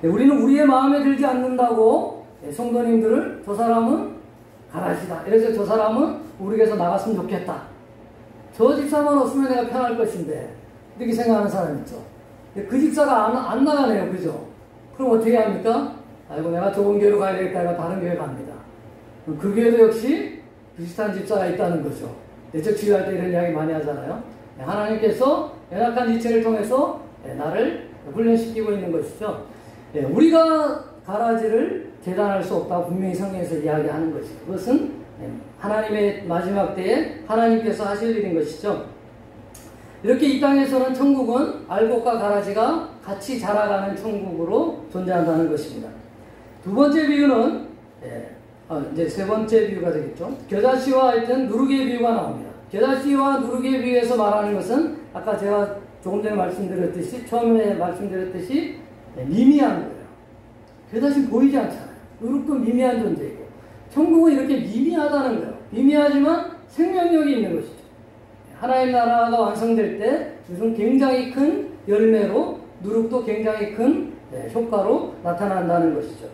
우리는 우리의 마음에 들지 않는다고 성도님들을 저 사람은 가라지다. 그래서 저 사람은 우리에게서 나갔으면 좋겠다. 저 집사만 없으면 내가 편할 것인데 이렇게 생각하는 사람 있죠. 그 집사가 안 나가네요. 그죠? 그럼 어떻게 합니까? 아이고 내가 좋은 교회로 가야 되겠다. 내가 다른 교회 갑니다. 그 교회도 역시 비슷한 집사가 있다는 거죠. 내적 치유할 때 이런 이야기 많이 하잖아요. 하나님께서 연약한 지체를 통해서 나를 훈련시키고 있는 것이죠. 우리가 가라지를 재단할 수 없다고 분명히 성경에서 이야기하는 것이죠. 그것은 하나님의 마지막 때에 하나님께서 하실 일인 것이죠. 이렇게 이 땅에서는 천국은 알곡과 가라지가 같이 자라가는 천국으로 존재한다는 것입니다. 두 번째 비유는 이제 세 번째 비유가 되겠죠. 겨자씨와 하여튼 누룩의 비유가 나옵니다. 겨자씨와 누룩의 비유에서 말하는 것은 아까 제가 조금 전에 말씀드렸듯이 처음에 말씀드렸듯이 미미한 거예요. 겨자씨는 보이지 않잖아요. 누룩도 미미한 존재이고 천국은 이렇게 미미하다는 거예요. 미미하지만 생명력이 있는 것이죠. 하나님 나라가 완성될 때 무슨 굉장히 큰 열매로 누룩도 굉장히 큰 효과로 나타난다는 것이죠.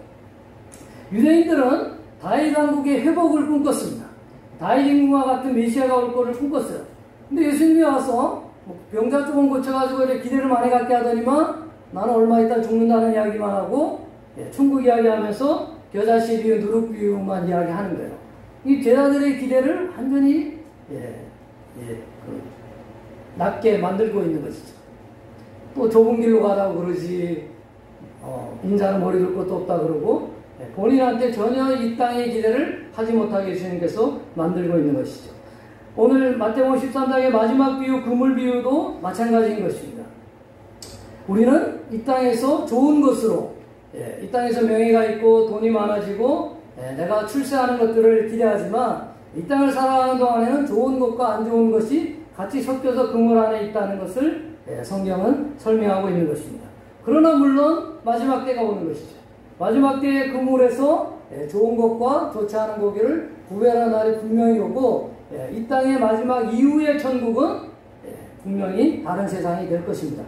유대인들은 다윗 왕국의 회복을 꿈꿨습니다. 다윗 임금과 같은 메시아가 올 거를 꿈꿨어요. 근데 예수님이 와서 병자 조금 고쳐가지고 이렇게 기대를 많이 갖게 하더니만 나는 얼마 있다 죽는다는 이야기만 하고 천국 이야기하면서 겨자씨 비유, 누룩 비유만 이야기하는 거예요. 이 제자들의 기대를 완전히 낮게 만들고 있는 것이죠. 또 좁은 길로 가라고 그러지, 인자는 머리 둘 것도 없다 그러고 본인한테 전혀 이 땅의 기대를 하지 못하게 예수님께서 만들고 있는 것이죠. 오늘 마태복음 13장의 마지막 비유, 그물 비유도 마찬가지인 것입니다. 우리는 이 땅에서 좋은 것으로, 이 땅에서 명예가 있고 돈이 많아지고 내가 출세하는 것들을 기대하지만 이 땅을 살아가는 동안에는 좋은 것과 안 좋은 것이 같이 섞여서 그물 안에 있다는 것을 성경은 설명하고 있는 것입니다. 그러나 물론 마지막 때가 오는 것이죠. 마지막 때의 그물에서 좋은 것과 좋지 않은 고기를 구별하는 날이 분명히 오고 이 땅의 마지막 이후의 천국은 분명히 다른 세상이 될 것입니다.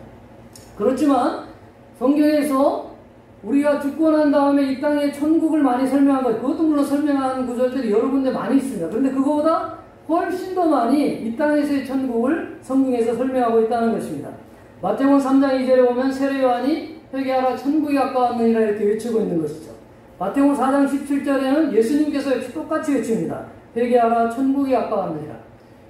그렇지만 성경에서 우리가 죽고 난 다음에 이 땅의 천국을 많이 설명한 것, 그것도 물론 설명한 구절들이 여러 군데 많이 있습니다. 그런데 그거보다 훨씬 더 많이 이 땅에서의 천국을 성경에서 설명하고 있다는 것입니다. 마태복음 3장 2절에 보면 세례 요한이 회개하라 천국이 가까웠느니라 이렇게 외치고 있는 것이죠. 마태복음 4장 17절에는 예수님께서 역시 똑같이 외칩니다. 회개하라 천국이 가까웠느니라.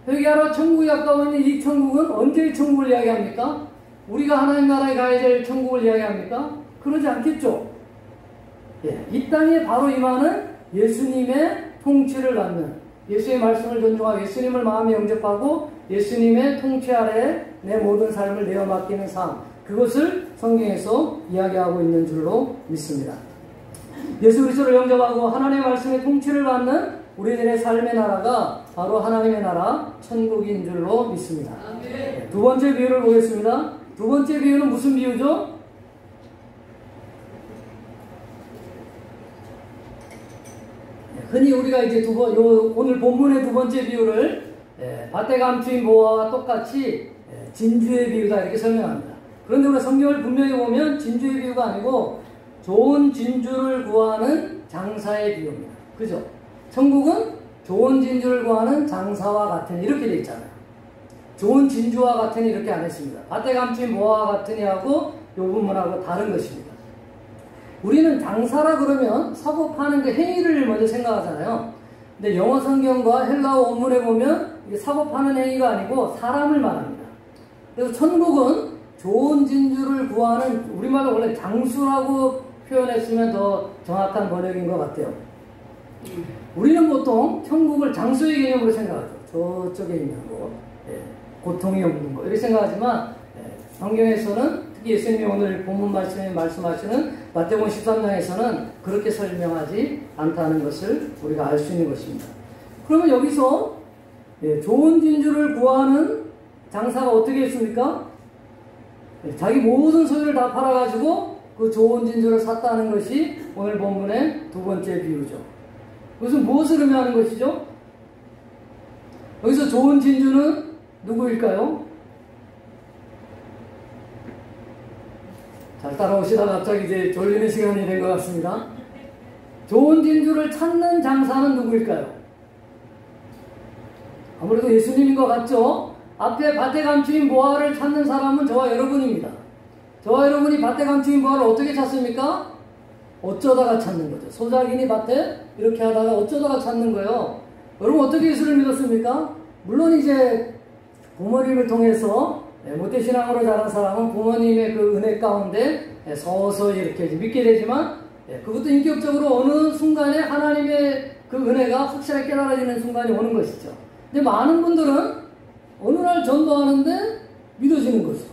회개하라 천국이 가까웠느니 이 천국은 언제의 천국을 이야기합니까? 우리가 하나님 나라에 가야 될 천국을 이야기합니까? 그러지 않겠죠. 이 땅에 바로 임하는 예수님의 통치를 받는, 예수의 말씀을 존중하고 예수님을 마음에 영접하고 예수님의 통치 아래에 내 모든 삶을 내어 맡기는 삶, 그것을 성경에서 이야기하고 있는 줄로 믿습니다. 예수 그리스도를 영접하고 하나님의 말씀의 통치를 받는 우리들의 삶의 나라가 바로 하나님의 나라 천국인 줄로 믿습니다. 두 번째 비유를 보겠습니다. 두 번째 비유는 무슨 비유죠? 흔히 우리가 이제 오늘 본문의 두 번째 비유를 밭에 감추인 모아와 똑같이 진주의 비유다 이렇게 설명합니다. 그런데 우리가 성경을 분명히 보면 진주의 비유가 아니고 좋은 진주를 구하는 장사의 비유입니다. 그죠? 천국은 좋은 진주를 구하는 장사와 같으니 이렇게 되어 있잖아요. 좋은 진주와 같으니 이렇게 안 했습니다. 밭에 감추인 모아와 같으니 하고 이 부분하고 다른 것입니다. 우리는 장사라 그러면 사고 파는 그 행위를 먼저 생각하잖아요. 근데 영어 성경과 헬라어 원문에 보면 이게 사고 파는 행위가 아니고 사람을 말합니다. 그래서 천국은 좋은 진주를 구하는, 우리말로 원래 장수라고 표현했으면 더 정확한 번역인 것 같아요. 우리는 보통 천국을 장수의 개념으로 생각하죠. 저쪽에 있는 곳, 고통이 없는 곳 이렇게 생각하지만 성경에서는 특히 예수님이 오늘 본문 말씀에 말씀하시는 마태복음 13장에서는 그렇게 설명하지 않다는 것을 우리가 알 수 있는 것입니다. 그러면 여기서 좋은 진주를 구하는 장사가 어떻게 했습니까? 자기 모든 소유를 다 팔아가지고 그 좋은 진주를 샀다는 것이 오늘 본문의 두 번째 비유죠. 그것은 무엇을 의미하는 것이죠? 여기서 좋은 진주는 누구일까요? 잘 따라오시다가 갑자기 이제 졸리는 시간이 된 것 같습니다. 좋은 진주를 찾는 장사는 누구일까요? 아무래도 예수님인 것 같죠? 앞에 밭에 감추인 보화를 찾는 사람은 저와 여러분입니다. 저와 여러분이 밭에 감추인 보화를 어떻게 찾습니까? 어쩌다가 찾는 거죠. 소작인이 밭에 이렇게 하다가 어쩌다가 찾는 거예요. 여러분 어떻게 예수를 믿었습니까? 물론 이제 부모님을 통해서 모태신앙으로 자란 사람은 부모님의 그 은혜 가운데 서서히 이렇게 믿게 되지만 그것도 인격적으로 어느 순간에 하나님의 그 은혜가 확실하게 깨달아지는 순간이 오는 것이죠. 근데 많은 분들은 어느 날 전도하는데 믿어지는 것이고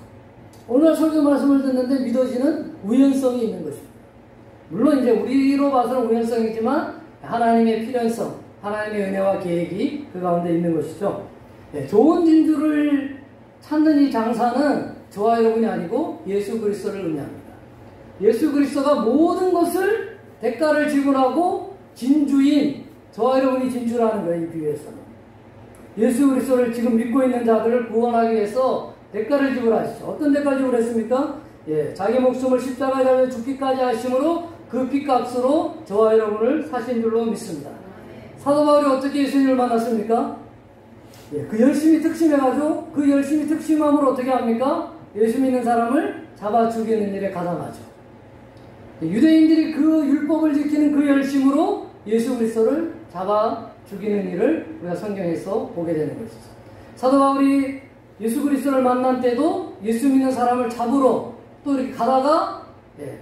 어느 날 설교 말씀을 듣는데 믿어지는 우연성이 있는 것입니다. 물론 이제 우리로 봐서는 우연성이지만 하나님의 필연성, 하나님의 은혜와 계획이 그 가운데 있는 것이죠. 좋은 진주를 찾는 이 장사는 저와 여러분이 아니고 예수 그리스도를 의미합니다. 예수 그리스도가 모든 것을 대가를 지불하고 진주인 저와 여러분이 진주라는 거예요. 이 비유에서는. 예수 그리스도를 지금 믿고 있는 자들을 구원하기 위해서 대가를 지불하시죠. 어떤 대가를 지불했습니까? 자기 목숨을 십자가에 달려 죽기까지 하심으로 그 피값으로 저와 여러분을 사신 줄로 믿습니다. 사도 바울이 어떻게 예수님을 만났습니까? 그 열심히 특심해가지고 그 열심히 특심함으로 어떻게 합니까? 예수 믿는 사람을 잡아 죽이는 일에 가담하죠. 유대인들이 그 율법을 지키는 그 열심으로 예수 그리스도를 잡아 죽이는 일을 우리가 성경에서 보게 되는 것이죠. 사도 바울이 예수 그리스도를 만난 때도 예수 믿는 사람을 잡으러 또 이렇게 가다가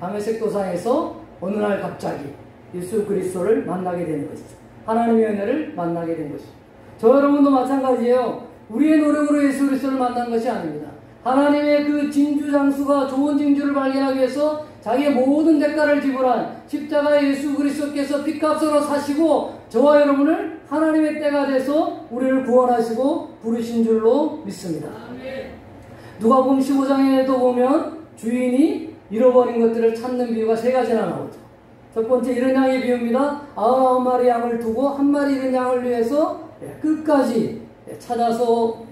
다메섹 도상에서 어느 날 갑자기 예수 그리스도를 만나게 되는 것이죠. 하나님의 은혜를 만나게 된 것이죠. 저 여러분도 마찬가지예요. 우리의 노력으로 예수 그리스도를 만난 것이 아닙니다. 하나님의 그 진주 장수가 좋은 진주를 발견하기 위해서 자기의 모든 대가를 지불한 십자가의 예수 그리스도께서 피값으로 사시고 저와 여러분을 하나님의 때가 돼서 우리를 구원하시고 부르신 줄로 믿습니다. 누가복음 15장에도 보면 주인이 잃어버린 것들을 찾는 비유가 세 가지나 나오죠. 첫 번째 잃은 양의 비유입니다. 99마리 양을 두고 한 마리 잃은 양을 위해서 끝까지 찾아서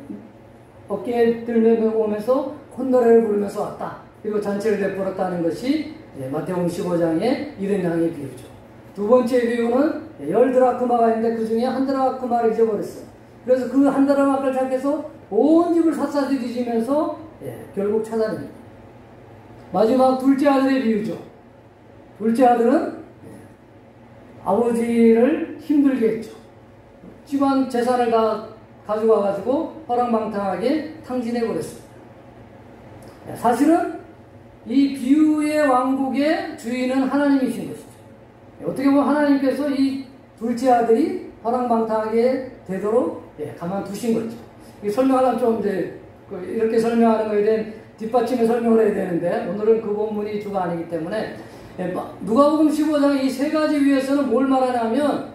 어깨에 들면서 콧노래를 부르면서 왔다. 그리고 잔치를 베풀었다는 것이 마태복음 15장의 이른 양의 비유죠. 두 번째 비유는 10드라크마가 있는데 그 중에 한 드라크마를 잊어버렸어요. 그래서 그 한 드라크마를 찾기 위해서 온 집을 샅샅이 뒤지면서 결국 찾아냅니다. 마지막 둘째 아들의 비유죠. 둘째 아들은 아버지를 힘들게 했죠. 집안 재산을 다 가져가가지고 허랑방탕하게 탕진해버렸습니다. 사실은 이 비유의 왕국의 주인은 하나님이신 것이죠. 어떻게 보면 하나님께서 이 둘째 아들이 허랑방탕하게 되도록 가만두신 거죠. 설명하려면 좀 이제 이렇게 설명하는 것에 대한 뒷받침에 설명을 해야 되는데 오늘은 그 본문이 주가 아니기 때문에 누가복음 15장 이 세 가지 위에서는 뭘 말하냐면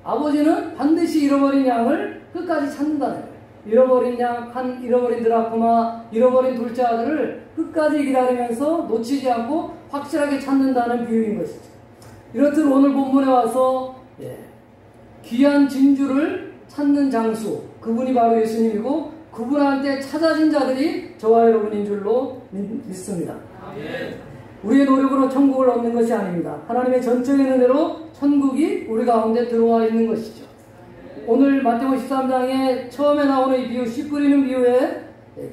아버지는 반드시 잃어버린 양을 끝까지 찾는다는 거예요. 잃어버린 양, 잃어버린 드라크마, 잃어버린 둘째 아들을 끝까지 기다리면서 놓치지 않고 확실하게 찾는다는 비유인 것이죠. 이렇듯 오늘 본문에 와서 귀한 진주를 찾는 장수, 그분이 바로 예수님이고 그분한테 찾아진 자들이 저와 여러분인 줄로 믿습니다. 우리의 노력으로 천국을 얻는 것이 아닙니다. 하나님의 전적인 은혜로 천국이 우리 가운데 들어와 있는 것이죠. 오늘 마태복음 13장에 처음에 나오는 이 비유, 씨 뿌리는 비유에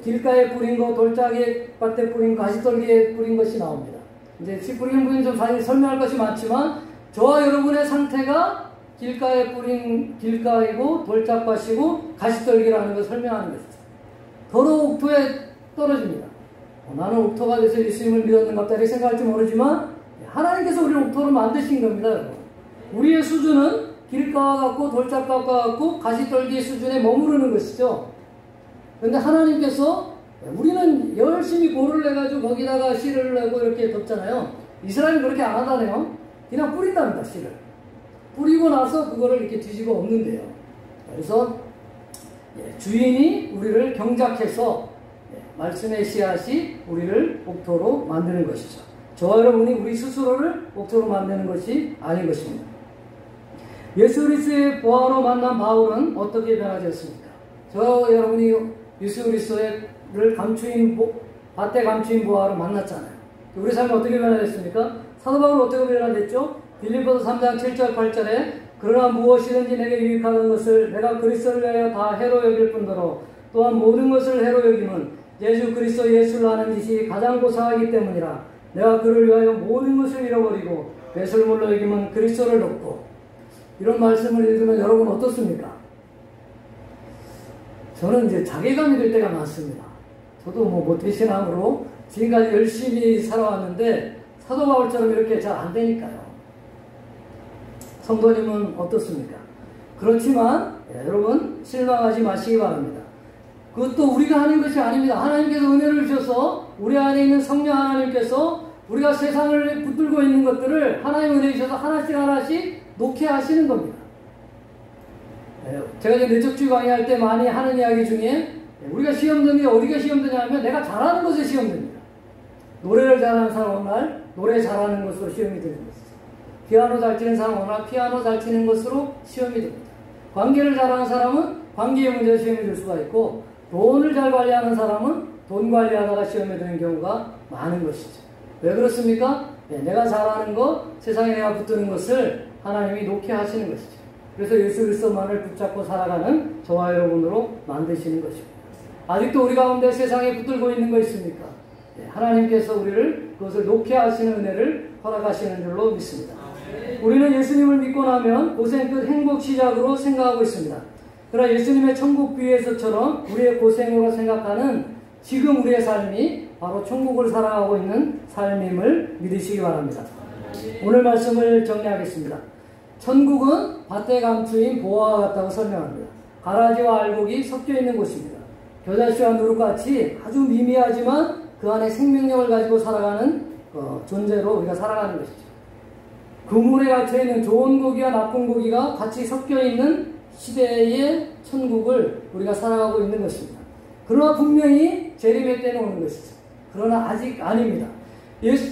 길가에 뿌린 거, 돌짝에 밭에 뿌린 거, 가시떨기에 뿌린 것이 나옵니다. 이제 씨 뿌리는 부분 좀 사실 설명할 것이 많지만 저와 여러분의 상태가 길가에 뿌린 길가이고 돌짝밭이고 가시떨기라는 걸 설명하는 것이죠. 더러운 옥토에 떨어집니다. 나는 옥토가 돼서 예수님을 믿었는가 보다 이렇게 생각할지 모르지만 하나님께서 우리를 옥토로 만드신 겁니다. 여러분. 우리의 수준은 길가와 같고 돌짝밭과 같고 가시떨기 수준에 머무르는 것이죠. 그런데 하나님께서 우리는 열심히 골을 내가지고 거기다가 씨를 내고 이렇게 덮잖아요. 이스라엘은 그렇게 안 하다네요. 그냥 뿌린답니다. 씨를. 뿌리고 나서 그거를 이렇게 뒤집어 엎는데요. 그래서 주인이 우리를 경작해서 말씀의 씨앗이 우리를 옥토로 만드는 것이죠. 저와 여러분이 우리 스스로를 옥토로 만드는 것이 아닌 것입니다. 예수 그리스도의 보화로 만난 바울은 어떻게 변화되었습니까? 저와 여러분이 예수 그리스도를 감추인 밭에 감추인 보화로 만났잖아요. 우리 삶이 어떻게 변화됐습니까? 사도 바울은 어떻게 변화됐죠? 빌립보서 3장 7절 8절에 그러나 무엇이든지 내게 유익하는 것을 내가 그리스도를 위하여 다 해로 여길 뿐더러 또한 모든 것을 해로 여김은 예수 그리스도 예수를 아는 짓이 가장 고상하기 때문이라. 내가 그를 위하여 모든 것을 잃어버리고 배설물로 여김은 그리스도를 돕고. 이런 말씀을 읽으면 여러분 어떻습니까? 저는 이제 자괴감이 될 때가 많습니다. 저도 모태신앙으로 지금까지 열심히 살아왔는데 사도 바울처럼 이렇게 잘 안 되니까요. 성도님은 어떻습니까? 그렇지만 여러분 실망하지 마시기 바랍니다. 그것도 우리가 하는 것이 아닙니다. 하나님께서 은혜를 주셔서 우리 안에 있는 성령 하나님께서 우리가 세상을 붙들고 있는 것들을 하나님 은혜 주셔서 하나씩 놓게 하시는 겁니다. 제가 이제 내적주의 강의할 때 많이 하는 이야기 중에 우리가 시험 드는 게 어디가 시험 드냐면 내가 잘하는 것에 시험 듭니다. 노래를 잘하는 사람 어느 날 노래 잘하는 것으로 시험이 되는 것이죠. 피아노 잘 치는 사람 어느 날 피아노 잘 치는 것으로 시험이 됩니다. 관계를 잘하는 사람은 관계의 문제로 시험이 될 수가 있고 돈을 잘 관리하는 사람은 돈 관리하다가 시험에 드는 경우가 많은 것이죠. 왜 그렇습니까? 내가 잘하는 것, 세상에 내가 붙드는 것을 하나님이 놓게 하시는 것이죠. 그래서 예수 그리스도만을 붙잡고 살아가는 저와 여러분으로 만드시는 것입니다. 아직도 우리 가운데 세상에 붙들고 있는 거 있습니까? 하나님께서 우리를 그것을 놓게 하시는 은혜를 허락하시는 줄로 믿습니다. 우리는 예수님을 믿고 나면 고생 끝 행복 시작으로 생각하고 있습니다. 그러나 예수님의 천국 비유에서처럼 우리의 고생으로 생각하는 지금 우리의 삶이 바로 천국을 살아가고 있는 삶임을 믿으시기 바랍니다. 오늘 말씀을 정리하겠습니다. 천국은 밭에 감추인 보화와 같다고 설명합니다. 가라지와 알곡이 섞여 있는 곳입니다. 겨자씨와 누룩같이 아주 미미하지만 그 안에 생명력을 가지고 살아가는 존재로 우리가 살아가는 것이죠. 그물에 갇혀있는 좋은 고기와 나쁜 고기가 같이 섞여있는 시대의 천국을 우리가 살아가고 있는 것입니다. 그러나 분명히 재림의 때는 오는 것이죠. 그러나 아직 아닙니다.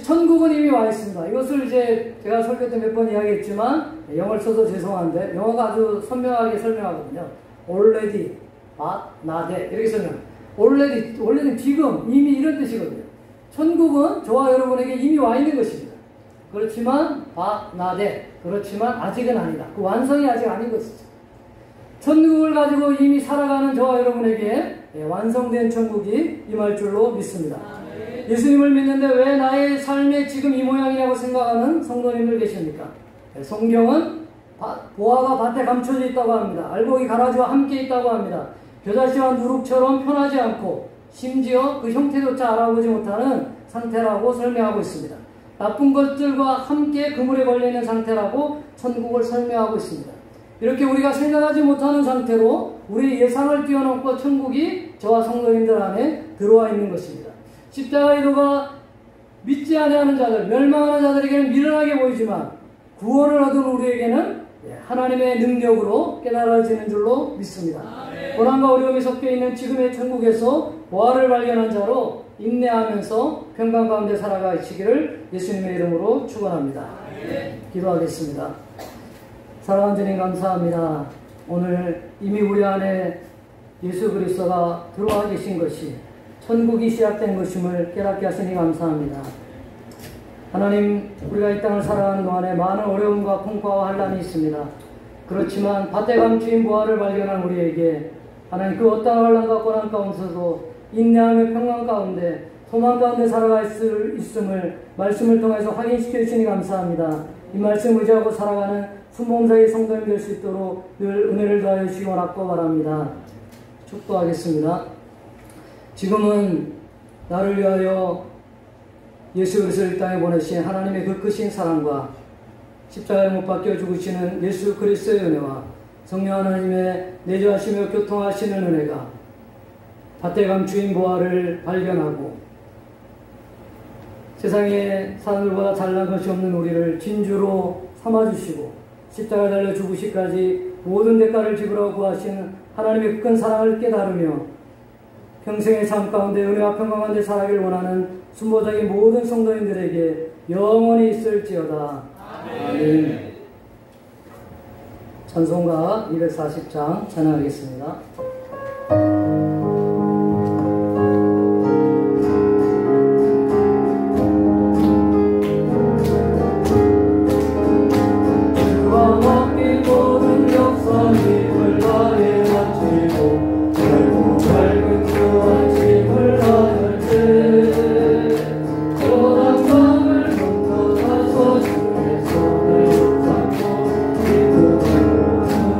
천국은 이미 와 있습니다. 이것을 이제 제가 설교 때 몇 번 이야기했지만 영어를 써서 죄송한데 영어가 아주 선명하게 설명하거든요. already, but not yet 이렇게 설명. already 지금 이미 이런 뜻이거든요. 천국은 저와 여러분에게 이미 와 있는 것입니다. 그렇지만 but not yet 그렇지만 아직은 아니다. 그 완성이 아직 아닌 것이죠. 천국을 가지고 이미 살아가는 저와 여러분에게 완성된 천국이 임할 줄로 믿습니다. 예수님을 믿는데 왜 나의 삶의 지금 이 모양이라고 생각하는 성도님들 계십니까? 성경은 보화가 밭에 감춰져 있다고 합니다. 알곡이 가라지와 함께 있다고 합니다. 겨자씨와 누룩처럼 편하지 않고 심지어 그 형태조차 알아보지 못하는 상태라고 설명하고 있습니다. 나쁜 것들과 함께 그물에 걸려있는 상태라고 천국을 설명하고 있습니다. 이렇게 우리가 생각하지 못하는 상태로 우리의 예상을 뛰어넘고 천국이 저와 성도님들 안에 들어와 있는 것입니다. 십자가의 도가 믿지 아니하는 자들, 멸망하는 자들에게는 미련하게 보이지만 구원을 얻은 우리에게는 하나님의 능력으로 깨달아지는 줄로 믿습니다. 고난과 어려움이 섞여있는 지금의 천국에서 보화를 발견한 자로 인내하면서 평강 가운데 살아가시기를 예수님의 이름으로 축원합니다. 기도하겠습니다. 사랑하는 주님 감사합니다. 오늘 이미 우리 안에 예수 그리스도가 들어와 계신 것이 천국이 시작된 것임을 깨닫게 하시니 감사합니다. 하나님, 우리가 이 땅을 살아가는 동안에 많은 어려움과 풍파와 환란이 있습니다. 그렇지만 밭에 감추인 보화를 발견한 우리에게 하나님 그 어떠한 환란과 고난 가운데서도 인내하며 평강 가운데 소망 가운데 살아갈 수 있음을 말씀을 통해서 확인시켜 주시니 감사합니다. 이 말씀 의지하고 살아가는 순봉사의 성도님 될 수 있도록 늘 은혜를 더하여 주시기 원하고 바랍니다. 축도하겠습니다. 지금은 나를 위하여 예수 그리스도를 이 땅에 보내신 하나님의 그 크신 사랑과 십자가에 못 박혀 죽으시는 예수 그리스도의 은혜와 성령 하나님의 내주하시며 교통하시는 은혜가 밭에 감추인 보화를 발견하고 세상에 사람들보다 잘난 것이 없는 우리를 진주로 삼아주시고 십자가에 달려 죽으시기까지 모든 대가를 지불하고 구하신 하나님의 큰 사랑을 깨달으며 평생의 삶 가운데 은혜와 평강 가운데 살아가길 원하는 순보자의 모든 성도님들에게 영원히 있을지어다. 아멘. 찬송가 240장 찬양하겠습니다.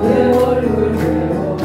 내 얼굴 배워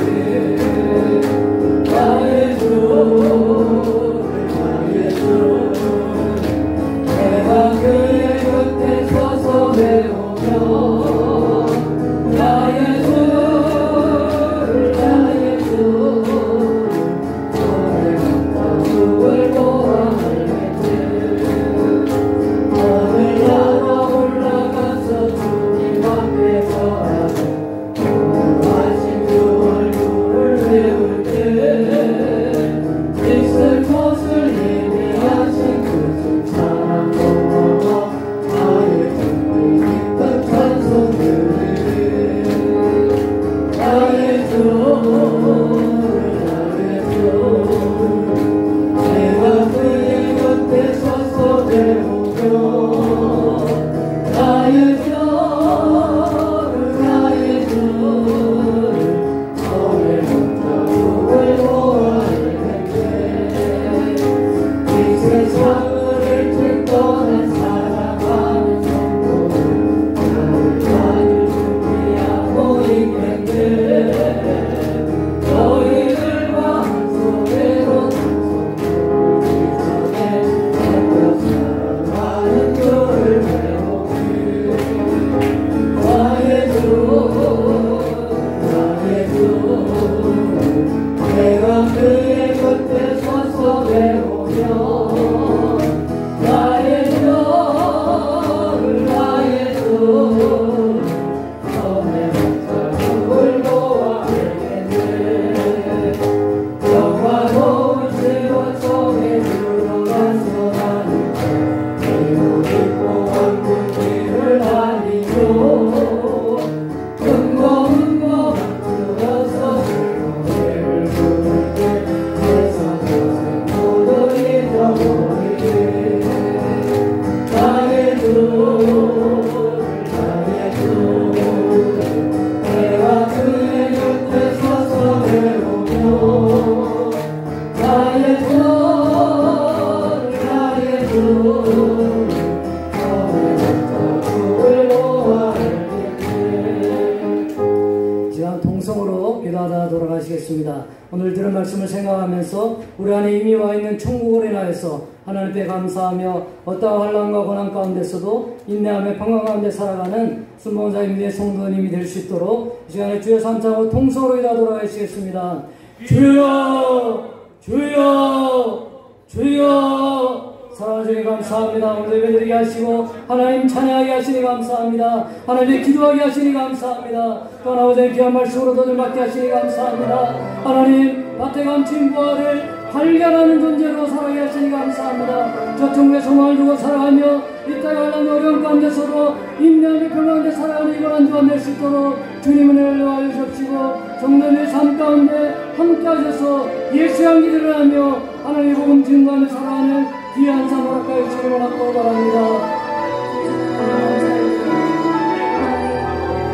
하시겠습니다. 오늘 들은 말씀을 생각하면서 우리 안에 이미 와 있는 천국을 인하여서 하나님께 감사하며 어떠한 환난과 고난 가운데서도 인내하며 평강 가운데 살아가는 순봉사님의 성도님이 될 수 있도록 이 시간에 주여 삼창으로 통성으로 기도하도록 하시겠습니다. 주여 주여 주여. 사랑하는 주님 감사합니다. 오늘 예배드리게 하시고 하나님 찬양하게 하시니 감사합니다. 하나님 기도하게 하시니 감사합니다. 또 아버지의 귀한 말씀으로 도전 받게 하시니 감사합니다. 하나님 밭에 감춘 부활을 발견하는 존재로 살아게 하시니 감사합니다. 저 천국의 소망을 두고 살아가며 이 땅의 환난 어려운 가운데서도 인내하며 평안하게 살아가는 이번 한 주간 될 수 있도록 주님의 은혜를 더하여 주십시고 성도님의 삶 가운데 함께 하셔서 예수의 향기들을 하며 하나님의 복음 증거하며 살아가는 귀한 삶을 허락하여 주시기를 원하고 바랍니다.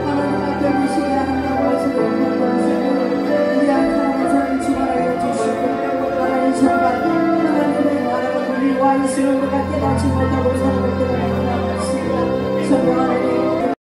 하나님 앞에 보시게 한다고 하시고 귀한 사랑의 삶을 주관하여 주시고 하나님 정말 하나님의 나라가 우리 와 있으는 것과 깨닫지 못하고 살아갈 때가 많이 남았습니다. 성령 하나님